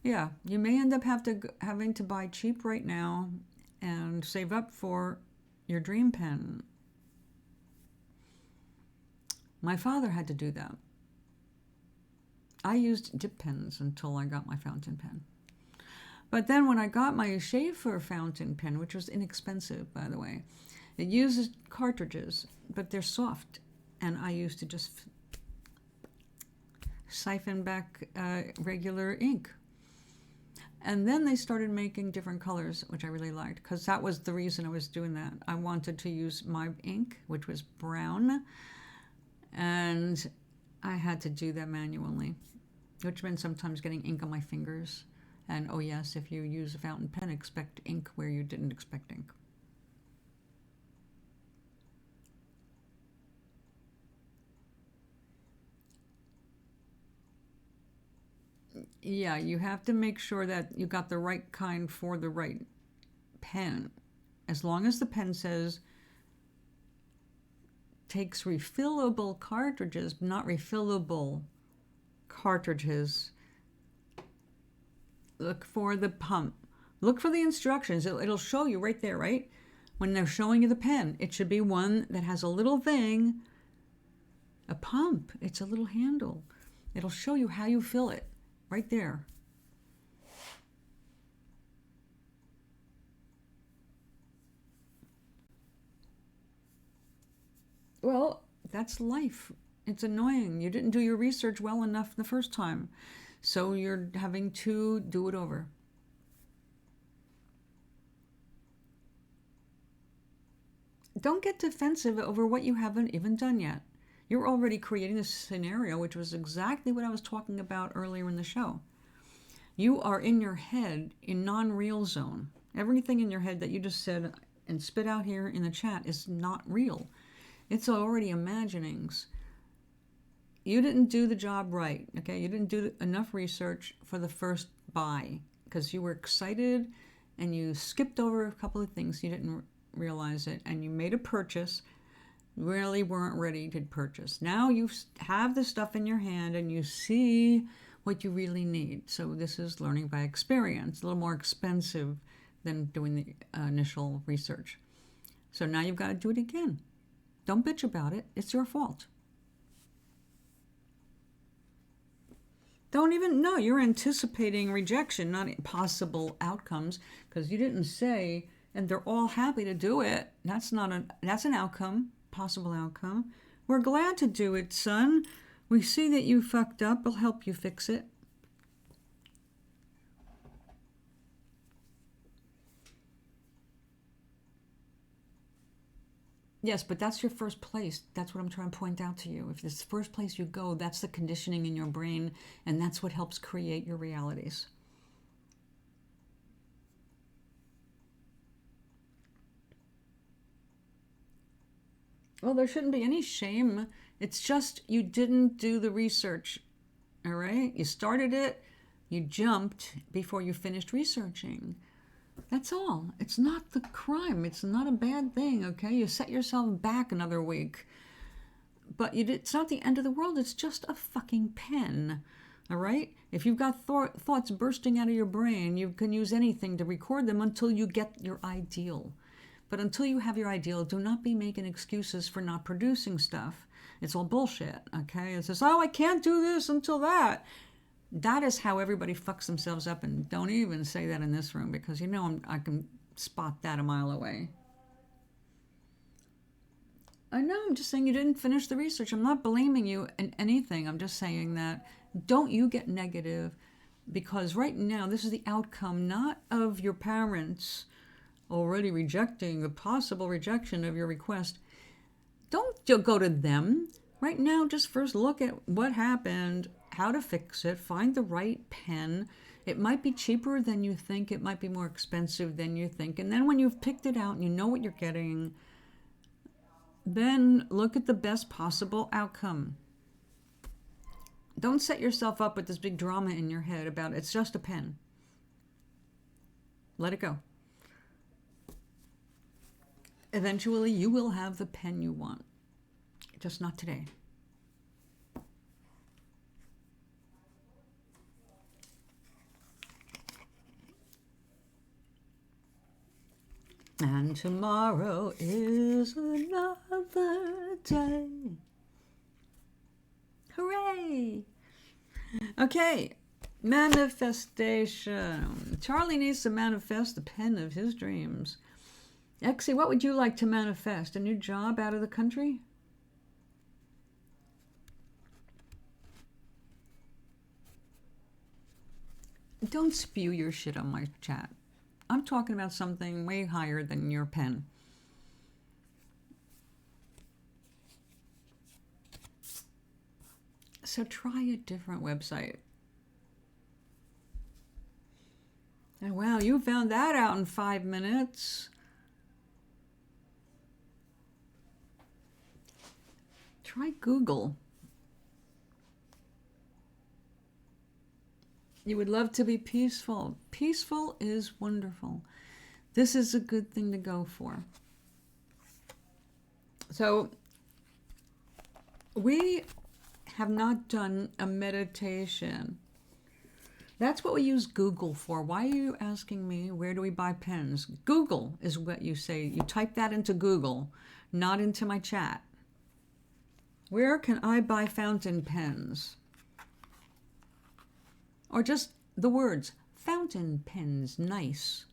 yeah, you may end up having to buy cheap right now and save up for your dream pen. My father had to do that. I used dip pens until I got my fountain pen. But then when I got my Sheaffer fountain pen, which was inexpensive, by the way, it uses cartridges, but they're soft. And I used to just siphon back regular ink. And then they started making different colors, which I really liked, because that was the reason I was doing that. I wanted to use my ink, which was brown, and I had to do that manually, which meant sometimes getting ink on my fingers. And oh yes, if you use a fountain pen, expect ink where you didn't expect ink. Yeah, you have to make sure that you got the right kind for the right pen. As long as the pen says takes refillable cartridges, not refillable cartridges, look for the pump. Look for the instructions. It'll show you right there, right? When they're showing you the pen, it should be one that has a little thing, a pump. It's a little handle. It'll show you how you fill it right there. Well, that's life. It's annoying. You didn't do your research well enough the first time, so you're having to do it over. Don't get defensive over what you haven't even done yet. You're already creating a scenario, which was exactly what I was talking about earlier in the show. You are in your head in non-real zone. Everything in your head that you just said and spit out here in the chat is not real. It's already imaginings. You didn't do the job right, okay? You didn't do enough research for the first buy because you were excited and you skipped over a couple of things. You didn't realize it, and you made a purchase, really weren't ready to purchase. Now you have the stuff in your hand and you see what you really need. So this is learning by experience, a little more expensive than doing the initial research. So now you've got to do it again. Don't bitch about it. It's your fault. Don't even know. You're anticipating rejection, not possible outcomes, because you didn't say, and they're all happy to do it. That's an outcome, possible outcome. We're glad to do it, son. We see that you fucked up. We'll help you fix it. Yes, but that's your first place. That's what I'm trying to point out to you. If it's the first place you go, that's the conditioning in your brain, and that's what helps create your realities. Well, there shouldn't be any shame. It's just you didn't do the research, all right? You started it, you jumped before you finished researching. That's all. It's not the crime. It's not a bad thing, okay? You set yourself back another week. But it's not the end of the world. It's just a fucking pen, all right? If you've got thoughts bursting out of your brain, you can use anything to record them until you get your ideal. But until you have your ideal, do not be making excuses for not producing stuff. It's all bullshit, okay? It says, oh, I can't do this until that. That is how everybody fucks themselves up, and don't even say that in this room because you know I can spot that a mile away. I know, I'm just saying you didn't finish the research. I'm not blaming you in anything. I'm just saying that don't you get negative because right now this is the outcome not of your parents already rejecting the possible rejection of your request. Don't go to them. Right now, just first look at what happened, how to fix it, find the right pen. It might be cheaper than you think. It might be more expensive than you think. And then when you've picked it out and you know what you're getting, then look at the best possible outcome. Don't set yourself up with this big drama in your head about it's just a pen. Let it go. Eventually, you will have the pen you want. Just not today. And tomorrow is another day. Hooray! Okay, manifestation. Charlie needs to manifest the pen of his dreams. Exie, what would you like to manifest? A new job out of the country? Don't spew your shit on my chat. I'm talking about something way higher than your pen. So try a different website. And wow, you found that out in 5 minutes. Try Google. You would love to be peaceful. Peaceful is wonderful. This is a good thing to go for. So we have not done a meditation. That's what we use Google for. Why are you asking me where do we buy pens? Google is what you say. You type that into Google, not into my chat. Where can I buy fountain pens? Or just the words, fountain pens, nice.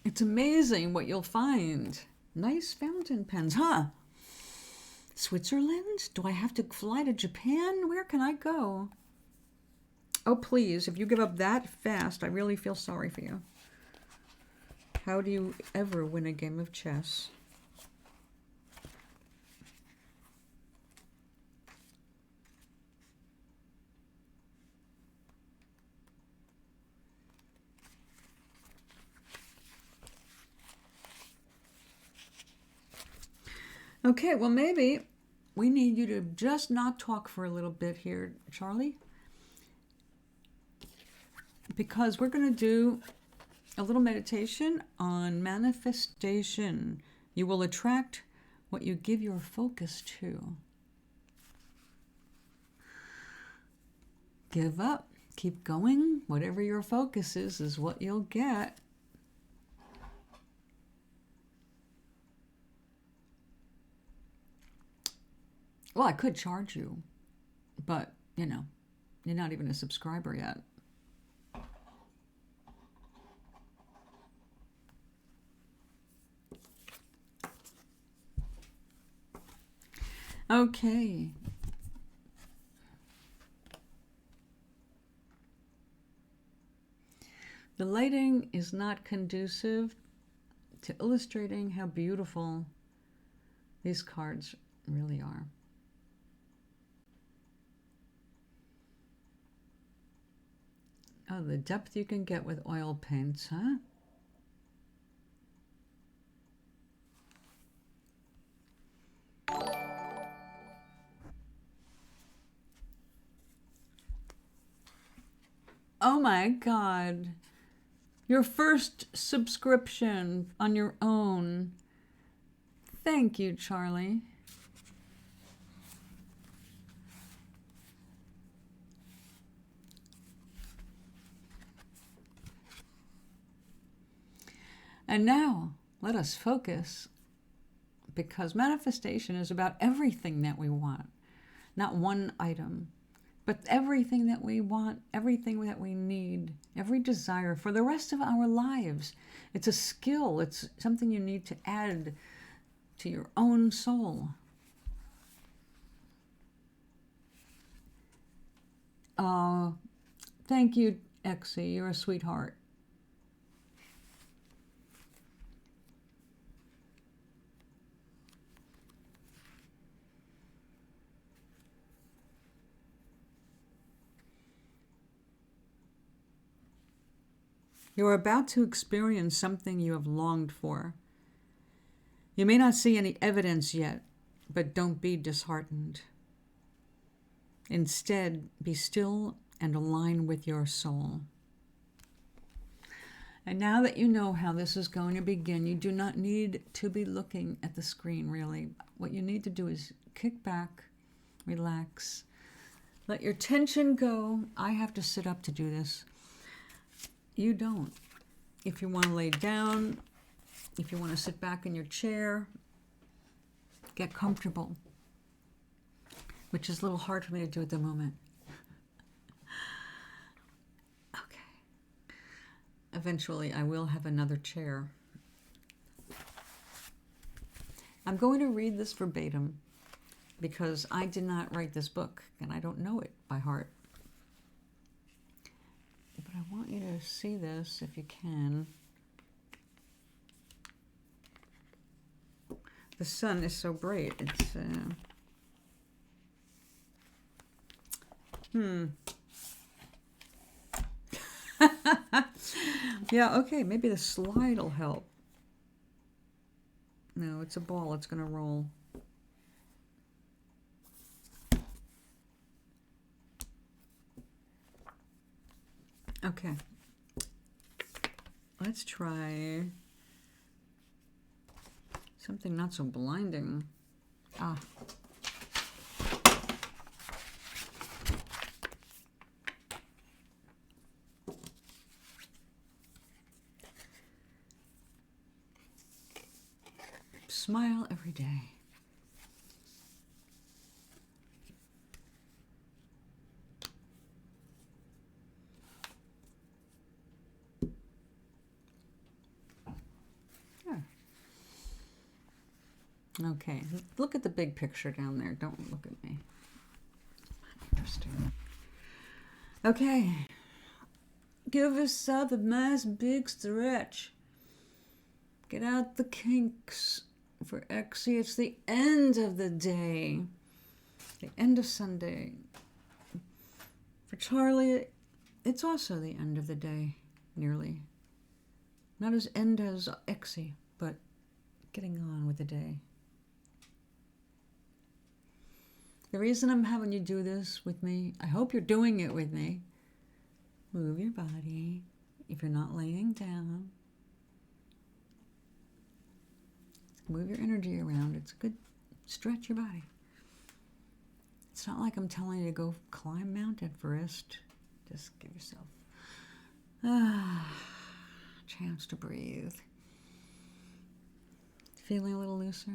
It's amazing what you'll find. Nice fountain pens, huh? Switzerland? Do I have to fly to Japan? Where can I go? Oh, please, if you give up that fast, I really feel sorry for you. How do you ever win a game of chess? Okay, well, maybe we need you to just not talk for a little bit here, Charlie. Because we're going to do a little meditation on manifestation. You will attract what you give your focus to. Give up. Keep going. Whatever your focus is what you'll get. Well, I could charge you, but, you know, you're not even a subscriber yet. Okay. The lighting is not conducive to illustrating how beautiful these cards really are. Oh, the depth you can get with oil paints, huh? Oh my God. Your first subscription on your own. Thank you, Charlie. And now, let us focus, because manifestation is about everything that we want, not one item, but everything that we want, everything that we need, every desire for the rest of our lives. It's a skill. It's something you need to add to your own soul. Thank you, Exie. You're a sweetheart. You're about to experience something you have longed for. You may not see any evidence yet, but don't be disheartened. Instead, be still and align with your soul. And now that you know how this is going to begin, you do not need to be looking at the screen, really. What you need to do is kick back, relax, let your tension go. I have to sit up to do this. You don't. If you want to lay down, if you want to sit back in your chair, get comfortable, which is a little hard for me to do at the moment. Okay. Eventually, I will have another chair. I'm going to read this verbatim because I did not write this book and I don't know it by heart. But I want you to see this if you can. The sun is so bright. It's yeah, okay, maybe the slide will help. No, it's a ball. It's going to roll. Okay. Let's try something not so blinding. Ah. Smile every day. Okay, look at the big picture down there. Don't look at me. Interesting. Okay. Give yourself a nice big stretch. Get out the kinks. For Exie, it's the end of the day. The end of Sunday. For Charlie, it's also the end of the day, nearly. Not as end as Exie, but getting on with the day. The reason I'm having you do this with me, I hope you're doing it with me. Move your body if you're not laying down. Move your energy around. It's good. Stretch your body. It's not like I'm telling you to go climb Mount Everest. Just give yourself a chance to breathe. Feeling a little looser?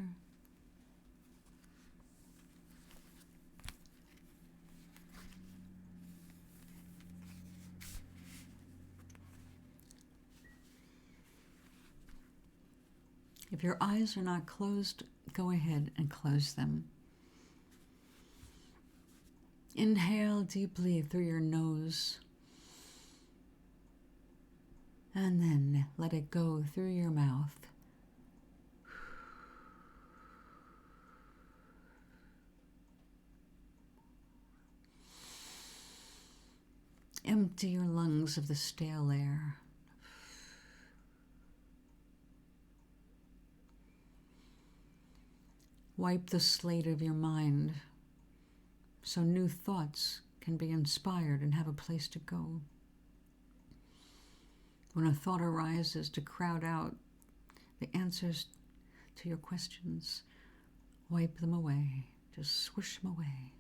If your eyes are not closed, go ahead and close them. Inhale deeply through your nose. And then let it go through your mouth. Empty your lungs of the stale air. Wipe the slate of your mind so new thoughts can be inspired and have a place to go. When a thought arises to crowd out the answers to your questions, wipe them away. Just swish them away.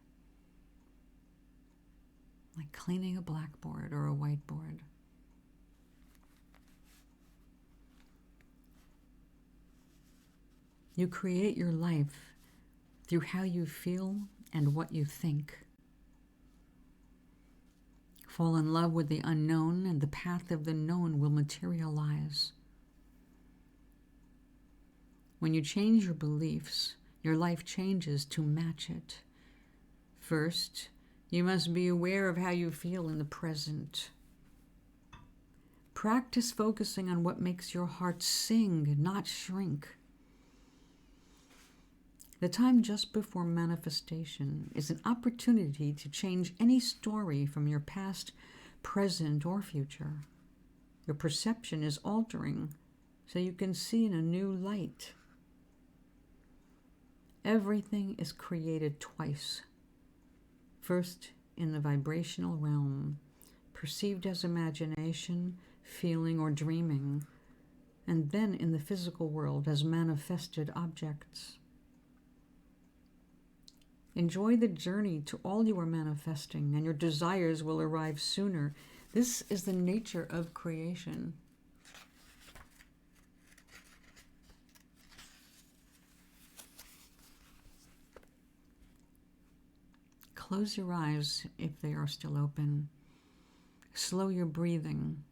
Like cleaning a blackboard or a whiteboard. You create your life through how you feel and what you think. Fall in love with the unknown, and the path of the known will materialize. When you change your beliefs, your life changes to match it. First, you must be aware of how you feel in the present. Practice focusing on what makes your heart sing, not shrink. The time just before manifestation is an opportunity to change any story from your past, present, or future. Your perception is altering so you can see in a new light. Everything is created twice. First, in the vibrational realm, perceived as imagination, feeling, or dreaming, and then in the physical world as manifested objects. Enjoy the journey to all you are manifesting, and your desires will arrive sooner. This is the nature of creation. Close your eyes if they are still open. Slow your breathing.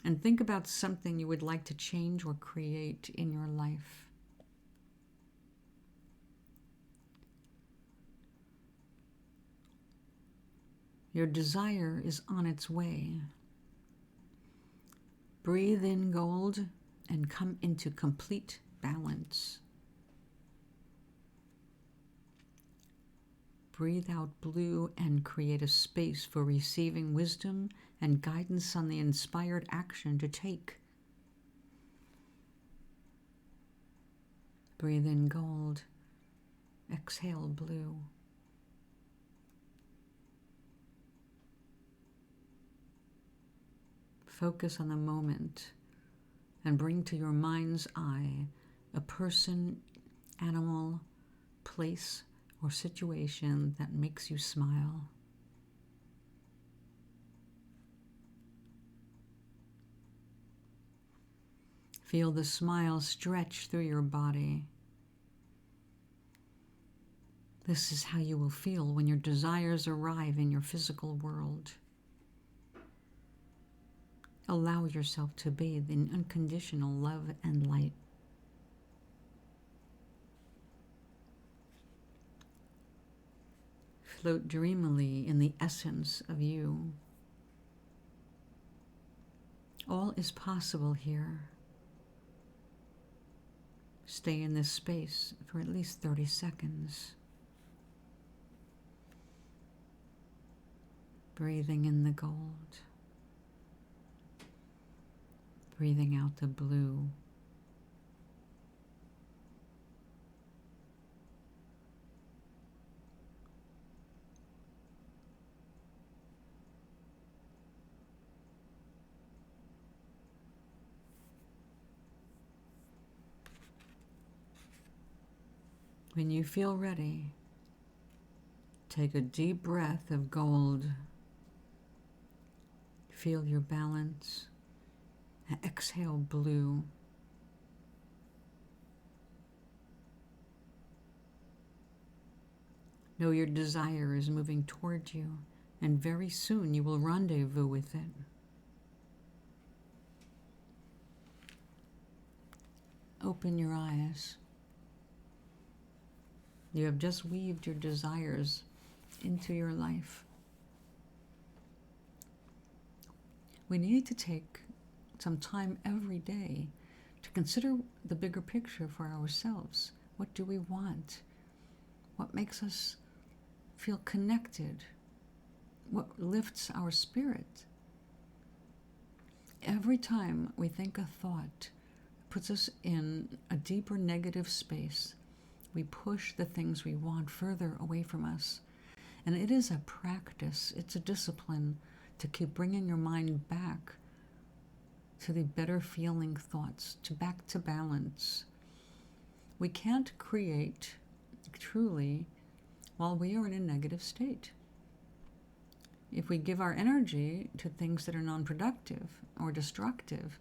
And think about something you would like to change or create in your life. Your desire is on its way. Breathe in gold and come into complete balance. Breathe out blue and create a space for receiving wisdom and guidance on the inspired action to take. Breathe in gold. Exhale blue. Focus on the moment and bring to your mind's eye a person, animal, place, or situation that makes you smile. Feel the smile stretch through your body. This is how you will feel when your desires arrive in your physical world. Allow yourself to bathe in unconditional love and light. Float dreamily in the essence of you. All is possible here. Stay in this space for at least 30 seconds. Breathing in the gold. Breathing out the blue. When you feel ready, take a deep breath of gold. Feel your balance. Exhale blue. Know your desire is moving toward you, and very soon you will rendezvous with it. Open your eyes. You have just weaved your desires into your life. We need to take some time every day to consider the bigger picture for ourselves. What do we want? What makes us feel connected? What lifts our spirit? Every time we think a thought puts us in a deeper negative space, we push the things we want further away from us. And it is a practice, it's a discipline to keep bringing your mind back to the better feeling thoughts, back to balance. We can't create truly while we are in a negative state. If we give our energy to things that are non-productive or destructive,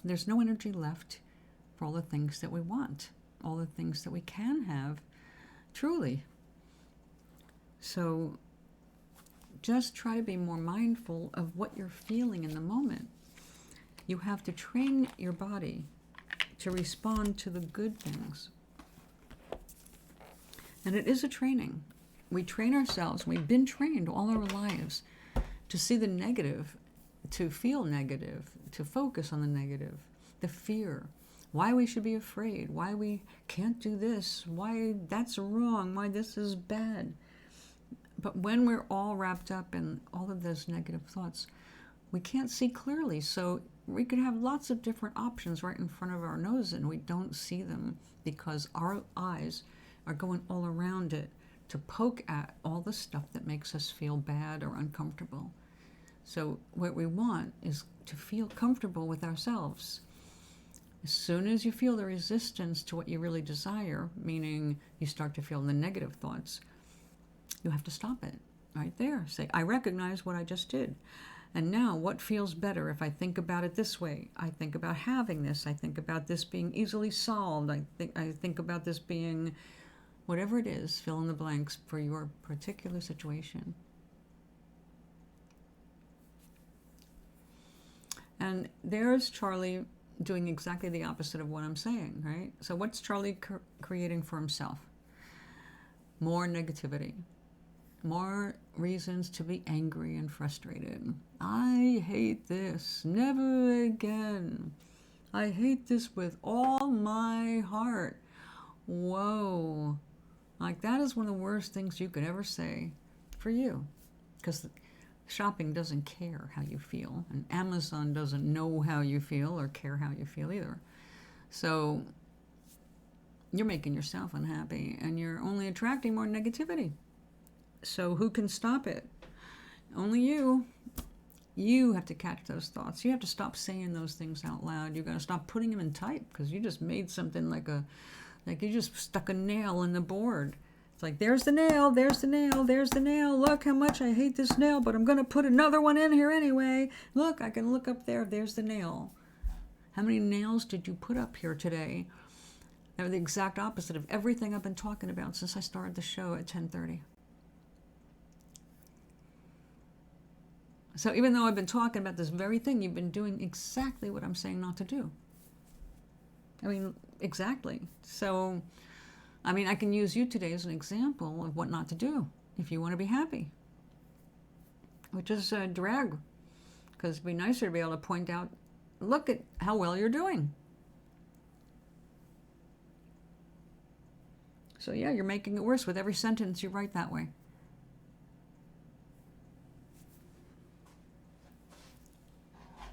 there's no energy left for all the things that we want, all the things that we can have, truly. So just try to be more mindful of what you're feeling in the moment. You have to train your body to respond to the good things. And it is a training. We train ourselves, we've been trained all our lives to see the negative, to feel negative, to focus on the negative, the fear, why we should be afraid, why we can't do this, why that's wrong, why this is bad. But when we're all wrapped up in all of those negative thoughts, we can't see clearly. So we could have lots of different options right in front of our nose and we don't see them because our eyes are going all around it to poke at all the stuff that makes us feel bad or uncomfortable. So what we want is to feel comfortable with ourselves. As soon as you feel the resistance to what you really desire, meaning you start to feel the negative thoughts, you have to stop it right there. Say, I recognize what I just did. And now what feels better if I think about it this way? I think about having this. I think about this being easily solved. I think about this being whatever it is, fill in the blanks for your particular situation. And there's Charlie doing exactly the opposite of what I'm saying, right? So what's Charlie creating for himself? More negativity. More reasons to be angry and frustrated. I hate this. Never again. I hate this with all my heart. Whoa. Like that is one of the worst things you could ever say for you. Because shopping doesn't care how you feel. And Amazon doesn't know how you feel or care how you feel either. So you're making yourself unhappy and you're only attracting more negativity. So who can stop it? Only you. You have to catch those thoughts. You have to stop saying those things out loud. You've got to stop putting them in type because you just made something like you just stuck a nail in the board. It's like, there's the nail, there's the nail, there's the nail. Look how much I hate this nail, but I'm going to put another one in here anyway. Look, I can look up there. There's the nail. How many nails did you put up here today? They're the exact opposite of everything I've been talking about since I started the show at 10:30. So even though I've been talking about this very thing, you've been doing exactly what I'm saying not to do. I mean, exactly. So, I mean, I can use you today as an example of what not to do if you want to be happy, which is drag. Because it'd be nicer to be able to point out, look at how well you're doing. So yeah, you're making it worse with every sentence you write that way.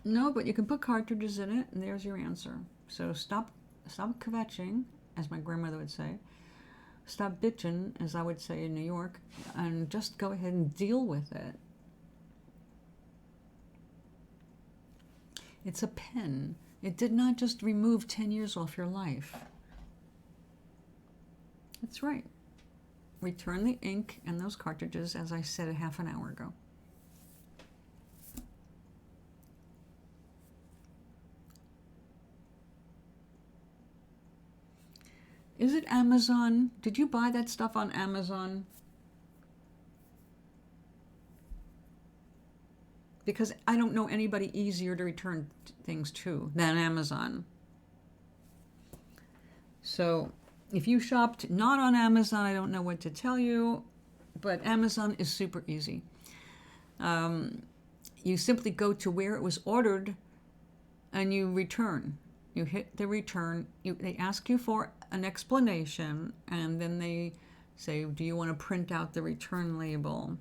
No, but you can put cartridges in it, and there's your answer. So stop kvetching, as my grandmother would say. Stop bitching, as I would say in New York, and just go ahead and deal with it. It's a pen. It did not just remove 10 years off your life. That's right. Return the ink and those cartridges, as I said a half an hour ago. Is it Amazon? Did you buy that stuff on Amazon? Because I don't know anybody easier to return things to than Amazon. So if you shopped not on Amazon, I don't know what to tell you, but Amazon is super easy. You simply go to where it was ordered and you return. You hit the return. They ask you for an explanation, and then they say, do you want to print out the return label?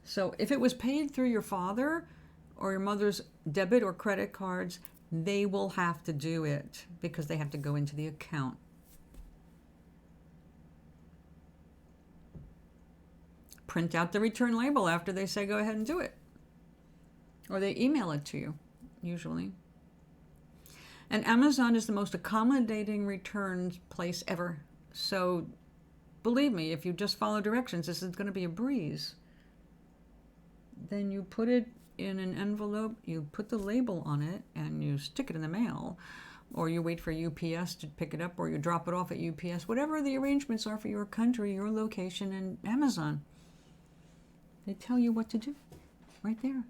So if it was paid through your father or your mother's debit or credit cards, they will have to do it because they have to go into the account. Print out the return label after they say go ahead and do it. Or they email it to you, usually. And Amazon is the most accommodating returns place ever. So believe me, if you just follow directions, this is going to be a breeze. Then you put it in an envelope, you put the label on it, and you stick it in the mail. Or you wait for UPS to pick it up, or you drop it off at UPS. Whatever the arrangements are for your country, your location, and Amazon. They tell you what to do right there.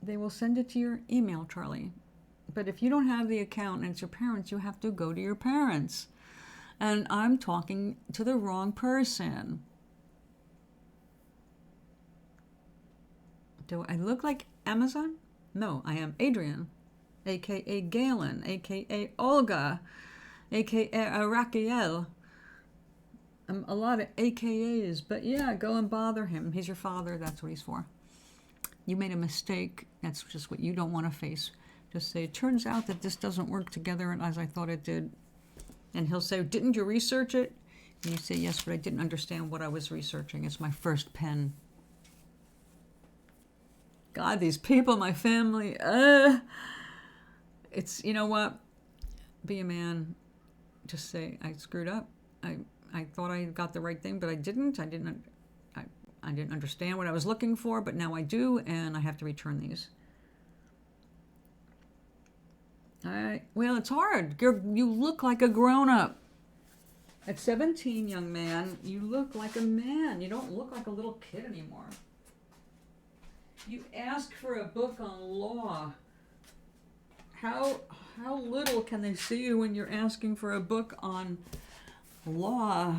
They will send it to your email, Charlie. But if you don't have the account and it's your parents, you have to go to your parents. And I'm talking to the wrong person. Do I look like Amazon? No, I am Adrienne, a.k.a. Galen, a.k.a. Olga, a.k.a. Raquel. A lot of AKAs, but yeah, go and bother him. He's your father, that's what he's for. You made a mistake, that's just what you don't want to face. Just say, it turns out that this doesn't work together as I thought it did. And he'll say, didn't you research it? And you say, yes, but I didn't understand what I was researching. It's my first pen. God, these people, my family, it's, you know what? Be a man. Just say, I screwed up. I thought I got the right thing, but I didn't. I didn't understand what I was looking for, but now I do, and I have to return these. Well, it's hard. You look like a grown-up. At 17, young man, you look like a man. You don't look like a little kid anymore. You ask for a book on law. How little can they see you when you're asking for a book on law?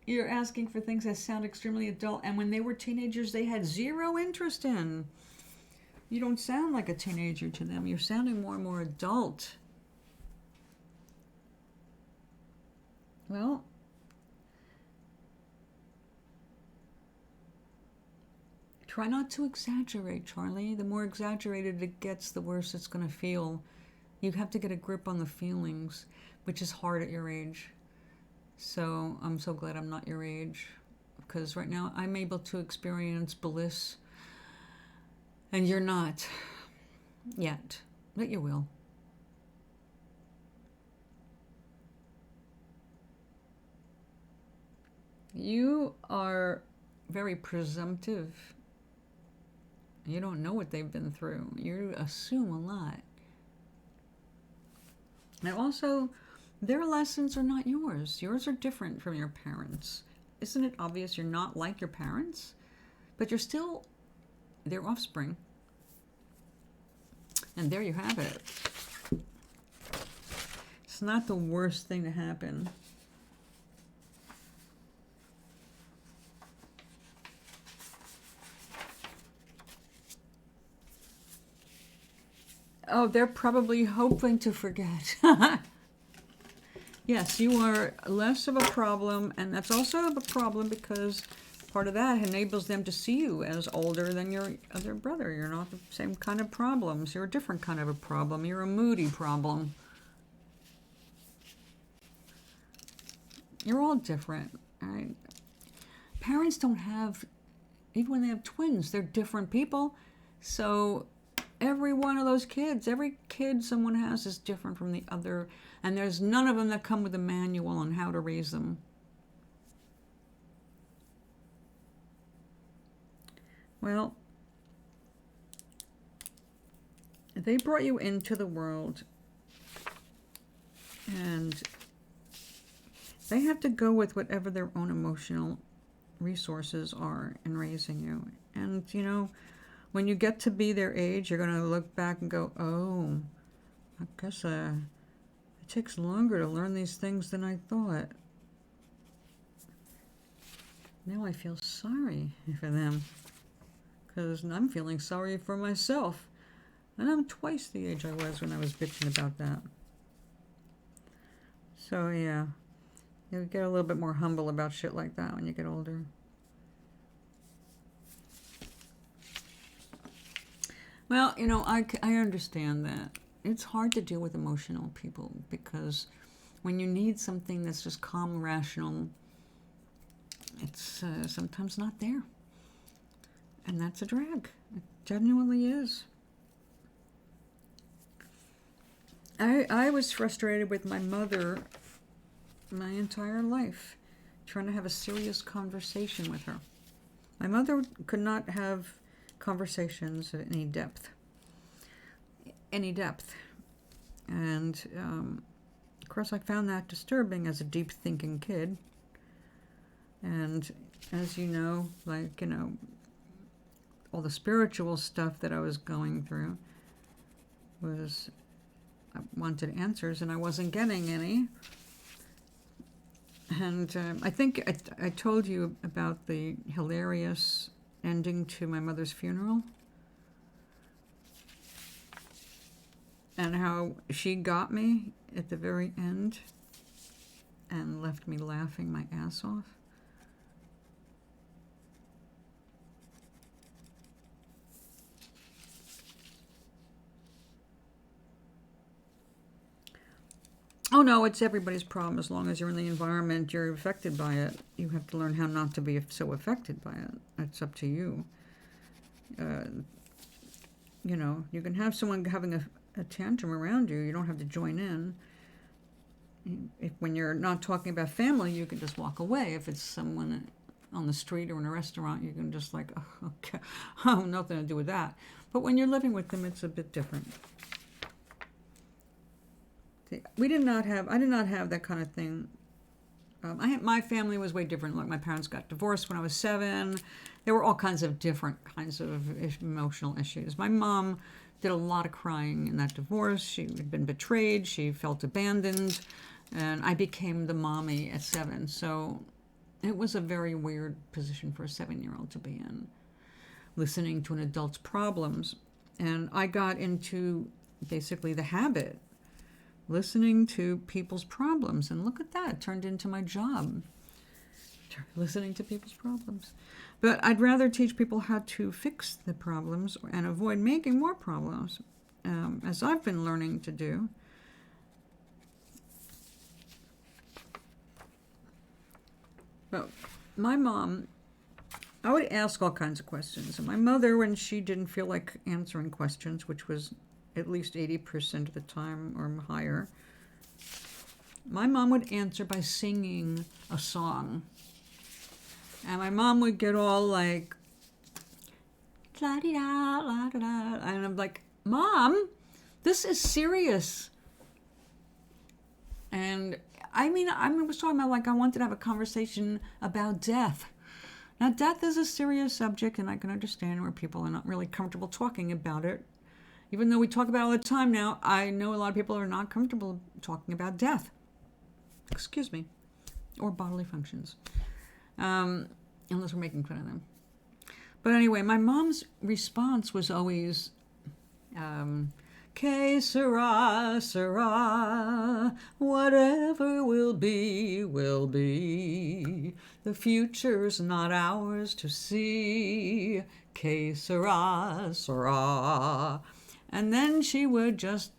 You're asking for things that sound extremely adult, and when they were teenagers, they had zero interest in. You don't sound like a teenager to them. You're sounding more and more adult. Well, try not to exaggerate, Charlie. The more exaggerated it gets, the worse it's going to feel. You have to get a grip on the feelings. which is hard at your age. So I'm so glad I'm not your age, because right now I'm able to experience bliss, and you're not yet, but you will. You are very presumptive. You don't know what they've been through. You assume a lot. And also, their lessons are not yours. Yours are different from your parents. Isn't it obvious you're not like your parents? But you're still their offspring. And there you have it. It's not the worst thing to happen. Oh, they're probably hoping to forget. Yes, you are less of a problem, and that's also a problem because part of that enables them to see you as older than your other brother. You're not the same kind of problems. You're a different kind of a problem. You're a moody problem. You're all different. Right? Parents don't have, even when they have twins, they're different people. So every one of those kids, every kid someone has is different from the other. And there's none of them that come with a manual on how to raise them. Well, they brought you into the world, and they have to go with whatever their own emotional resources are in raising you. And, you know, when you get to be their age, you're going to look back and go, oh, I guess it takes longer to learn these things than I thought. Now I feel sorry for them, because I'm feeling sorry for myself. And I'm twice the age I was when I was bitching about that. So, yeah, you get a little bit more humble about shit like that when you get older. Well, you know, I understand that. It's hard to deal with emotional people because when you need something that's just calm, rational, it's sometimes not there. And that's a drag. It genuinely is. I was frustrated with my mother my entire life, trying to have a serious conversation with her. My mother could not have conversations of any depth. And, of course, I found that disturbing as a deep-thinking kid. And as you know, like, you know, all the spiritual stuff that I was going through was, I wanted answers and I wasn't getting any. And I think I told you about the hilarious ending to my mother's funeral. And how she got me at the very end and left me laughing my ass off. Oh no, it's everybody's problem. As long as you're in the environment, you're affected by it. You have to learn how not to be so affected by it. It's up to you. You know, you can have someone having a tantrum around you. You don't have to join in. When you're not talking about family, you can just walk away. If it's someone on the street or in a restaurant, you can just like, oh, okay, oh, nothing to do with that. But when you're living with them, it's a bit different. I did not have that kind of thing. My family was way different. Like, my parents got divorced when I was 7. There were all kinds of different kinds of emotional issues. My mom did a lot of crying in that divorce. She had been betrayed. She felt abandoned. And I became the mommy at 7. So it was a very weird position for a 7-year-old to be in, listening to an adult's problems. And I got into basically the habit, listening to people's problems. And look at that, it turned into my job, listening to people's problems. But I'd rather teach people how to fix the problems and avoid making more problems, as I've been learning to do. But my mom, I would ask all kinds of questions. And my mother, when she didn't feel like answering questions, which was at least 80% of the time or higher, my mom would answer by singing a song. And my mom would get all like, la di da, la da da. And I'm like, Mom, this is serious. And I mean, I was talking about like I wanted to have a conversation about death. Now, death is a serious subject, and I can understand where people are not really comfortable talking about it. Even though we talk about it all the time now, I know a lot of people are not comfortable talking about death. Excuse me. Or bodily functions. Unless we're making fun of them. But anyway, my mom's response was always, Que sera, sera, whatever will be, will be. The future's not ours to see. Que sera, sera. And then she would just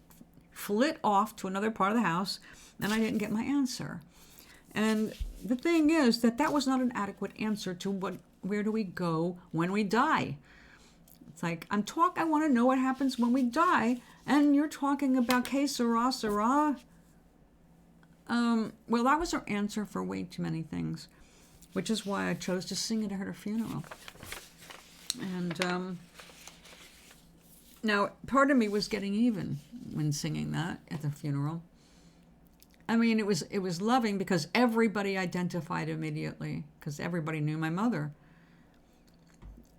flit off to another part of the house, and I didn't get my answer. And the thing is that was not an adequate answer to where do we go when we die. It's like, I want to know what happens when we die, and you're talking about que sera, sera. Well, that was her answer for way too many things, which is why I chose to sing it at her funeral. And now, part of me was getting even when singing that at the funeral. I mean, it was loving because everybody identified immediately, because everybody knew my mother.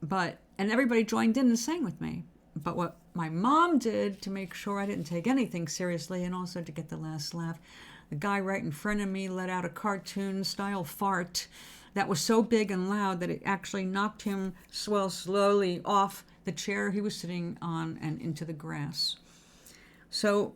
And everybody joined in and sang with me. But what my mom did to make sure I didn't take anything seriously, and also to get the last laugh, the guy right in front of me let out a cartoon-style fart that was so big and loud that it actually knocked him slowly off the chair he was sitting on and into the grass. So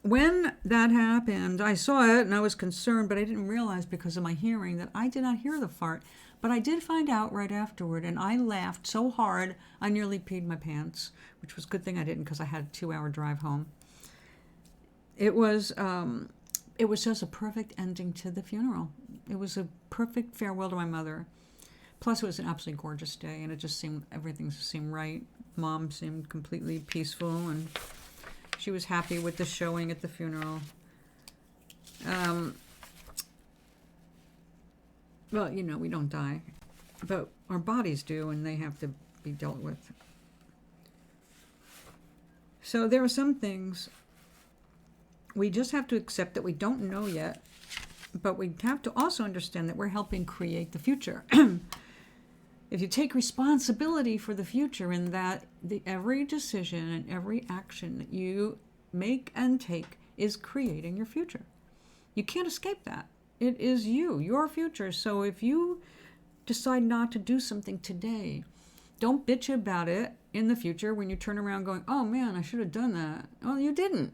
when that happened, I saw it and I was concerned, but I didn't realize because of my hearing that I did not hear the fart. But I did find out right afterward, and I laughed so hard I nearly peed my pants, which was a good thing I didn't because I had a 2-hour drive home. It was just a perfect ending to the funeral. It was a perfect farewell to my mother. Plus, it was an absolutely gorgeous day, and everything seemed right. Mom seemed completely peaceful, and she was happy with the showing at the funeral. Well, we don't die, but our bodies do, and they have to be dealt with. So there are some things we just have to accept that we don't know yet, but we have to also understand that we're helping create the future. If you take responsibility for the future, in that every decision and every action that you make and take is creating your future. You can't escape that. It is your future. So if you decide not to do something today, don't bitch about it in the future when you turn around going, oh man, I should have done that. Well, you didn't.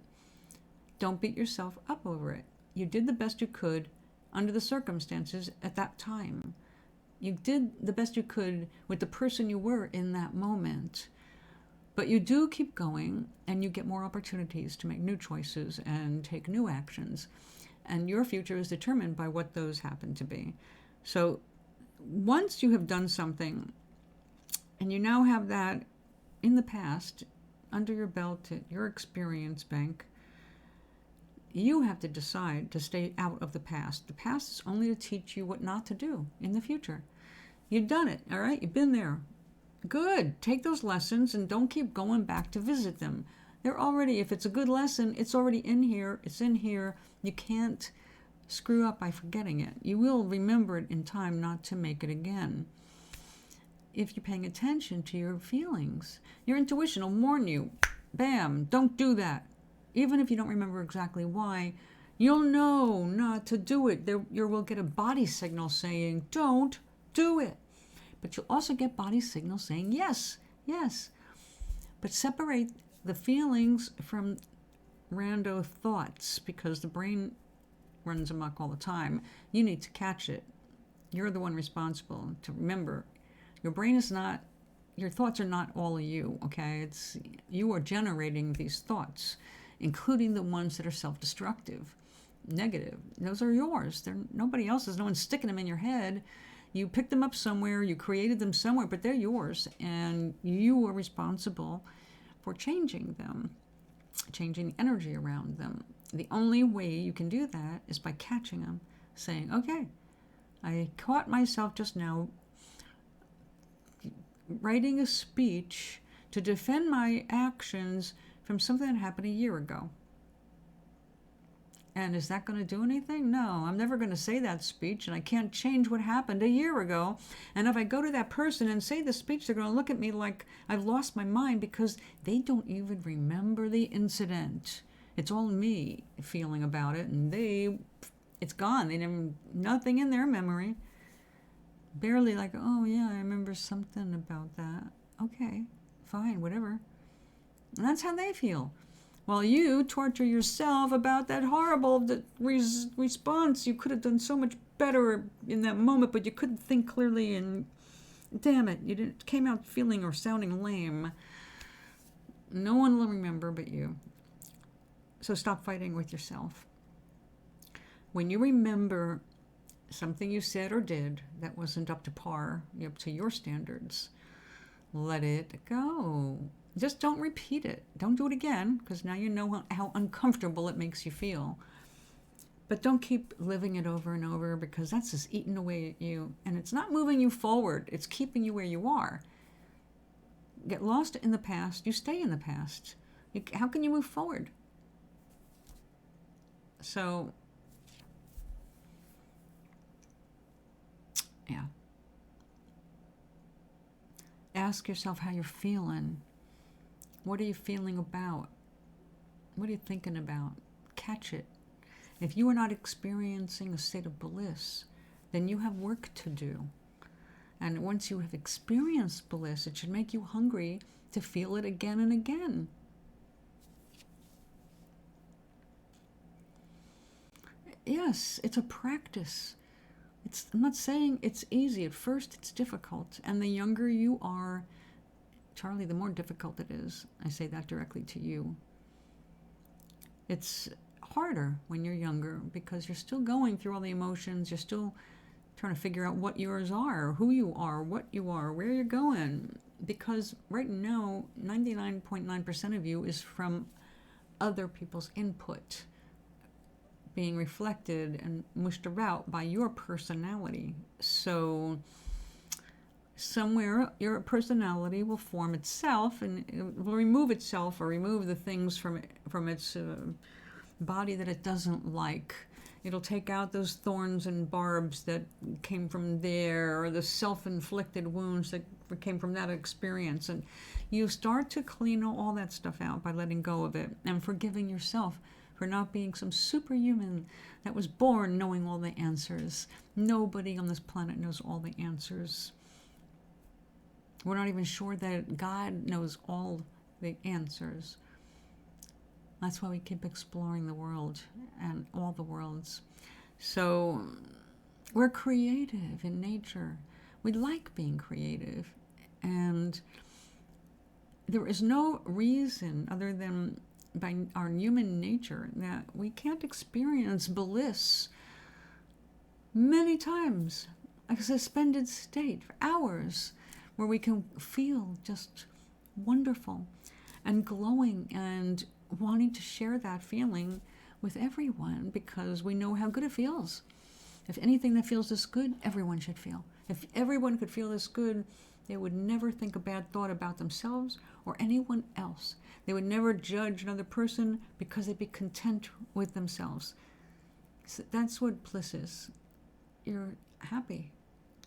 Don't beat yourself up over it. You did the best you could under the circumstances at that time. You did the best you could with the person you were in that moment. But you do keep going, and you get more opportunities to make new choices and take new actions. And your future is determined by what those happen to be. So once you have done something, and you now have that in the past, under your belt, at your experience bank, you have to decide to stay out of the past. The past is only to teach you what not to do in the future. You've done it, all right? You've been there. Good. Take those lessons and don't keep going back to visit them. They're already, if it's a good lesson, it's already in here. It's in here. You can't screw up by forgetting it. You will remember it in time not to make it again. If you're paying attention to your feelings, your intuition will warn you, bam, don't do that. Even if you don't remember exactly why, you'll know not to do it. You will get a body signal saying, don't do it. But you'll also get body signals saying, yes, yes. But separate the feelings from rando thoughts, because the brain runs amok all the time. You need to catch it. You're the one responsible to remember. Your brain is not, your thoughts are not all of you, okay? You are generating these thoughts, including the ones that are self-destructive. negative. Those are yours. They're nobody else's. No one's sticking them in your head. You picked them up somewhere, you created them somewhere, but they're yours, and you are responsible for changing them, changing the energy around them. The only way you can do that is by catching them, saying, okay, I caught myself just now writing a speech to defend my actions from something that happened a year ago. And is that going to do anything? No, I'm never going to say that speech, and I can't change what happened a year ago. And if I go to that person and say the speech, they're going to look at me like I've lost my mind because they don't even remember the incident. It's all me feeling about it, and it's gone. They never, nothing in their memory. Barely like, oh yeah, I remember something about that. Okay, fine, whatever. And that's how they feel. While you torture yourself about that horrible response. You could have done so much better in that moment, but you couldn't think clearly, and damn it, came out feeling or sounding lame. No one will remember but you. So stop fighting with yourself. When you remember something you said or did that wasn't up to par, up to your standards, let it go. Just don't repeat it. Don't do it again, because now you know how uncomfortable it makes you feel. But don't keep living it over and over, because that's just eating away at you. And it's not moving you forward. It's keeping you where you are. Get lost in the past. You stay in the past. How can you move forward? So, yeah. Ask yourself how you're feeling. What are you feeling about? What are you thinking about? Catch it. If you are not experiencing a state of bliss, then you have work to do. And once you have experienced bliss, it should make you hungry to feel it again and again. Yes, it's a practice. I'm not saying it's easy. At first, it's difficult. And the younger you are, Charlie, the more difficult it is. I say that directly to you. It's harder when you're younger because you're still going through all the emotions. You're still trying to figure out what yours are, who you are, what you are, where you're going. Because right now, 99.9% of you is from other people's input being reflected and mushed about by your personality. So somewhere your personality will form itself, and it will remove itself or remove the things from its body that it doesn't like. It'll take out those thorns and barbs that came from there, or the self-inflicted wounds that came from that experience. And you start to clean all that stuff out by letting go of it and forgiving yourself for not being some superhuman that was born knowing all the answers. Nobody on this planet knows all the answers. We're not even sure that God knows all the answers. That's why we keep exploring the world and all the worlds. So we're creative in nature. We like being creative. And there is no reason other than by our human nature that we can't experience bliss many times, a suspended state for hours where we can feel just wonderful and glowing and wanting to share that feeling with everyone because we know how good it feels. If anything that feels this good, everyone should feel. If everyone could feel this good, they would never think a bad thought about themselves or anyone else. They would never judge another person because they'd be content with themselves. So that's what bliss is. You're happy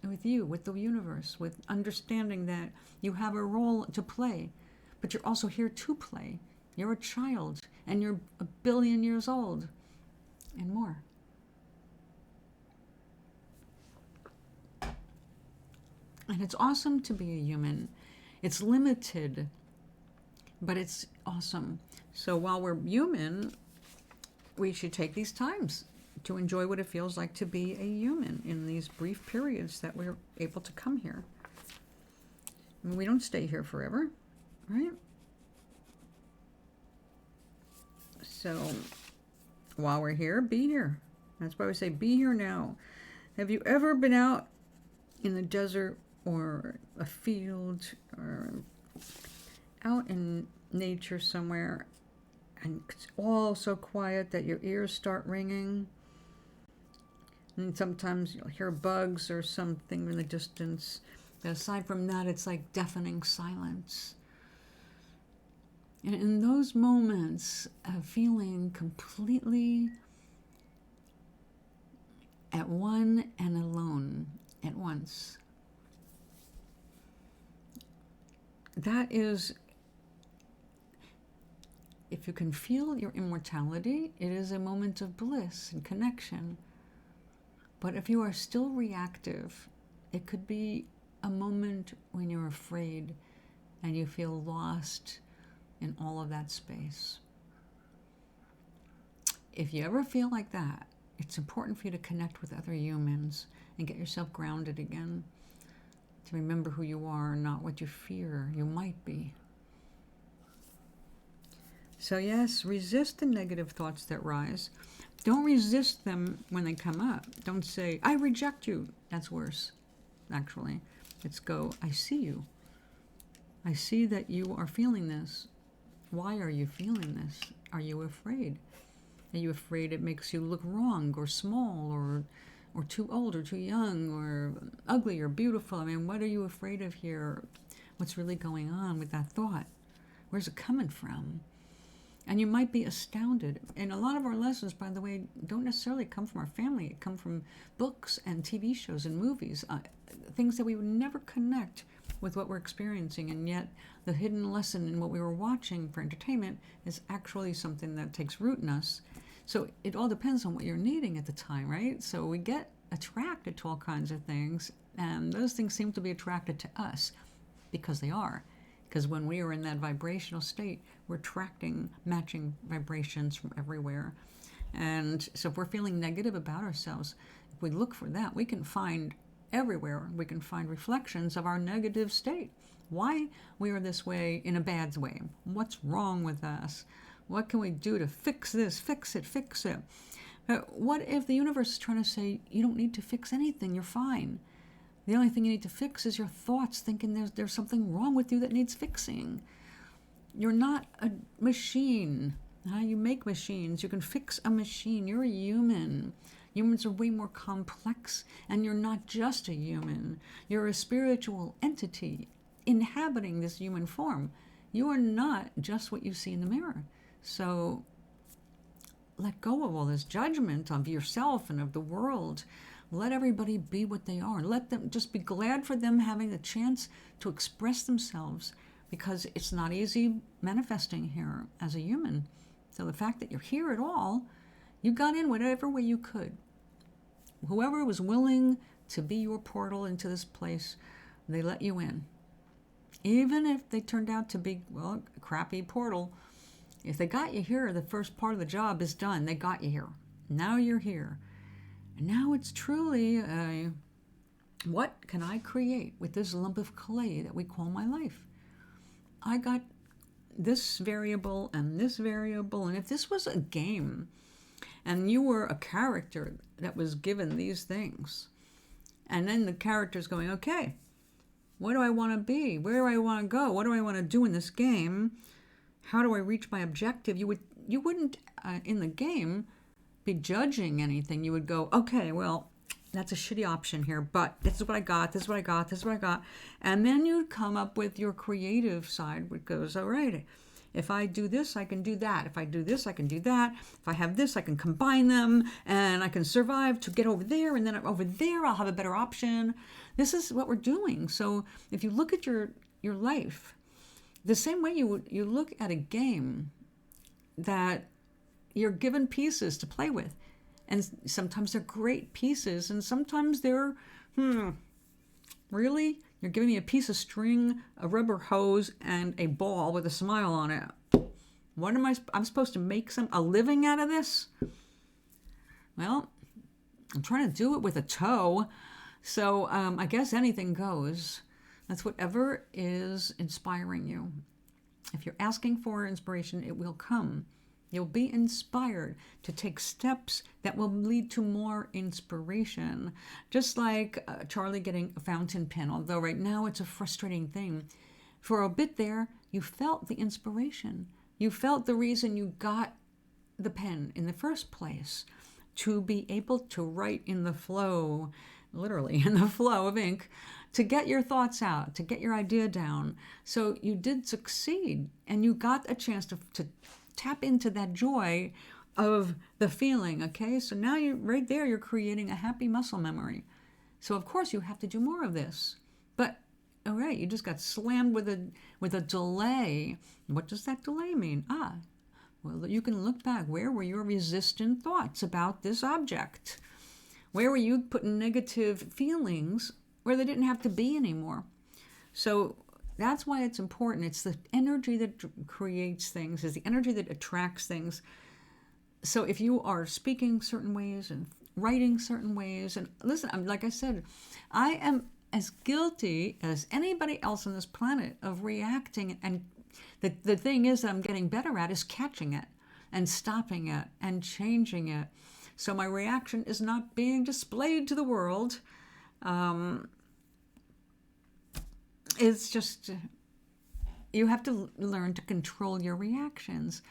with you, with the universe, with understanding that you have a role to play, but you're also here to play. You're a child, and you're 1 billion years old, and more. And it's awesome to be a human. It's limited, but it's awesome. So while we're human, we should take these times to enjoy what it feels like to be a human in these brief periods that we're able to come here. I mean, we don't stay here forever, right? So while we're here, be here. That's why we say be here now. Have you ever been out in the desert or a field or out in nature somewhere and it's all so quiet that your ears start ringing? And sometimes you'll hear bugs or something in the distance. But aside from that, it's like deafening silence. And in those moments of feeling completely at one and alone at once, that is, if you can feel your immortality, it is a moment of bliss and connection. But if you are still reactive, it could be a moment when you're afraid and you feel lost in all of that space. If you ever feel like that, it's important for you to connect with other humans and get yourself grounded again, to remember who you are, not what you fear you might be. So yes, resist the negative thoughts that rise. Don't resist them when they come up. Don't say, I reject you. That's worse, actually. It's go, I see you. I see that you are feeling this. Why are you feeling this? Are you afraid? Are you afraid it makes you look wrong or small or too old or too young or ugly or beautiful? I mean, what are you afraid of here? What's really going on with that thought? Where's it coming from? And you might be astounded. And a lot of our lessons, by the way, don't necessarily come from our family. It come from books and TV shows and movies, things that we would never connect with what we're experiencing. And yet the hidden lesson in what we were watching for entertainment is actually something that takes root in us. So it all depends on what you're needing at the time, right? So we get attracted to all kinds of things, and those things seem to be attracted to us because they are. Because when we are in that vibrational state, we're attracting matching vibrations from everywhere. And so if we're feeling negative about ourselves, if we look for that, we can find everywhere. We can find reflections of our negative state. Why we are this way in a bad way. What's wrong with us? What can we do to fix this? Fix it, fix it. What if the universe is trying to say, you don't need to fix anything, you're fine. The only thing you need to fix is your thoughts, thinking there's something wrong with you that needs fixing. You're not a machine. You make machines. You can fix a machine. You're a human. Humans are way more complex, and you're not just a human. You're a spiritual entity inhabiting this human form. You are not just what you see in the mirror. So let go of all this judgment of yourself and of the world. Let everybody be what they are. Let them just be glad for them having the chance to express themselves, because it's not easy manifesting here as a human. So the fact that you're here at all, you got in whatever way you could. Whoever was willing to be your portal into this place, they let you in. Even if they turned out to be, well, a crappy portal, if they got you here, the first part of the job is done. They got you here. Now you're here. And now it's truly what can I create with this lump of clay that we call my life? I got this variable and this variable. And if this was a game and you were a character that was given these things, and then the character's going, okay, what do I want to be? Where do I want to go? What do I want to do in this game? How do I reach my objective? You wouldn't in the game be judging anything. You would go, okay, well, that's a shitty option here, but this is what I got, this is what I got, this is what I got. And then you'd come up with your creative side, which goes, all right, if I do this, I can do that. If I do this, I can do that. If I have this, I can combine them, and I can survive to get over there, and then over there, I'll have a better option. This is what we're doing. So if you look at your life, the same way you look at a game that you're given pieces to play with. And sometimes they're great pieces, and sometimes they're, really? You're giving me a piece of string, a rubber hose, and a ball with a smile on it. What am I'm supposed to make a living out of this? Well, I'm trying to do it with a toe, so I guess anything goes. That's whatever is inspiring you. If you're asking for inspiration, it will come. You'll be inspired to take steps that will lead to more inspiration. Just like Charlie getting a fountain pen, although right now it's a frustrating thing. For a bit there, you felt the inspiration. You felt the reason you got the pen in the first place, to be able to write in the flow, literally in the flow of ink, to get your thoughts out, to get your idea down. So you did succeed, and you got a chance to tap into that joy of the feeling. Okay, so now you're right there, you're creating a happy muscle memory. So of course you have to do more of this. But all right, you just got slammed with a delay. What does that delay mean? Well, you can look back. Where were your resistant thoughts about this object? Where were you putting negative feelings where they didn't have to be anymore? So that's why it's important. It's the energy that creates things, is the energy that attracts things. So if you are speaking certain ways and writing certain ways, and listen, like I said, I am as guilty as anybody else on this planet of reacting. And the thing is that I'm getting better at is catching it and stopping it and changing it. So my reaction is not being displayed to the world. It's just, you have to learn to control your reactions.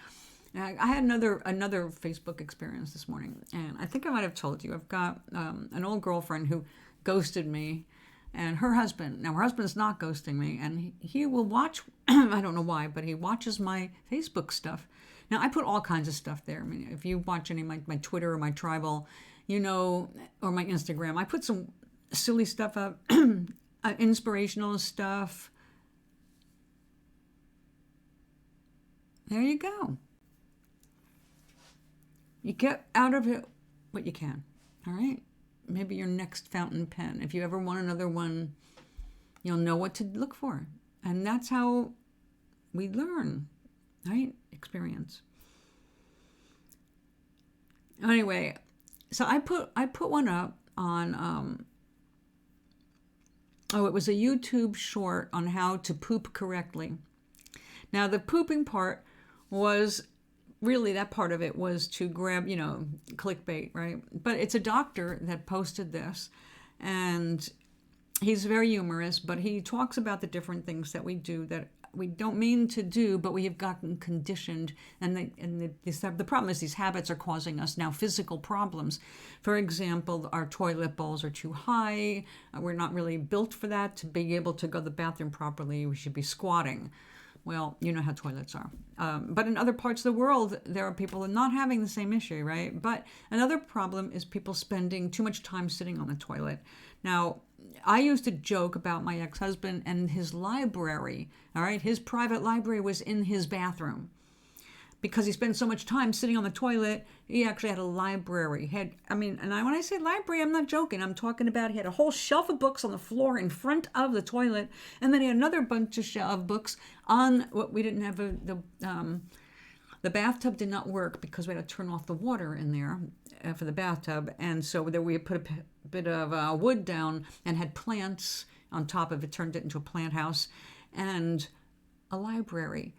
I had another Facebook experience this morning, and I think I might have told you. I've got an old girlfriend who ghosted me, and her husband's not ghosting me, and he will watch, I don't know why, but he watches my Facebook stuff. Now, I put all kinds of stuff there. I mean, if you watch any of my Twitter or my Tribal, you know, or my Instagram, I put some silly stuff up, inspirational stuff. There you go. You get out of it what you can, all right? Maybe your next fountain pen. If you ever want another one, you'll know what to look for. And that's how we learn, right? Experience. Anyway, so I put one up on, it was a YouTube short on how to poop correctly. Now, the pooping part was really, that part of it was to grab, clickbait, right? But it's a doctor that posted this, and he's very humorous, but he talks about the different things that we do that we don't mean to do, but we have gotten conditioned. And the problem is these habits are causing us now physical problems. For example, our toilet bowls are too high. We're not really built for that. To be able to go to the bathroom properly, we should be squatting. Well, you know how toilets are. But in other parts of the world, there are people not having the same issue, right? But another problem is people spending too much time sitting on the toilet. Now, I used to joke about my ex-husband and his library, all right? His private library was in his bathroom. Because he spent so much time sitting on the toilet, he actually had a library. When I say library, I'm not joking. I'm talking about he had a whole shelf of books on the floor in front of the toilet, and then he had another bunch of books on what we didn't have. The bathtub did not work because we had to turn off the water in there for the bathtub, and so there we put a bit of wood down and had plants on top of it, turned it into a plant house, and a library.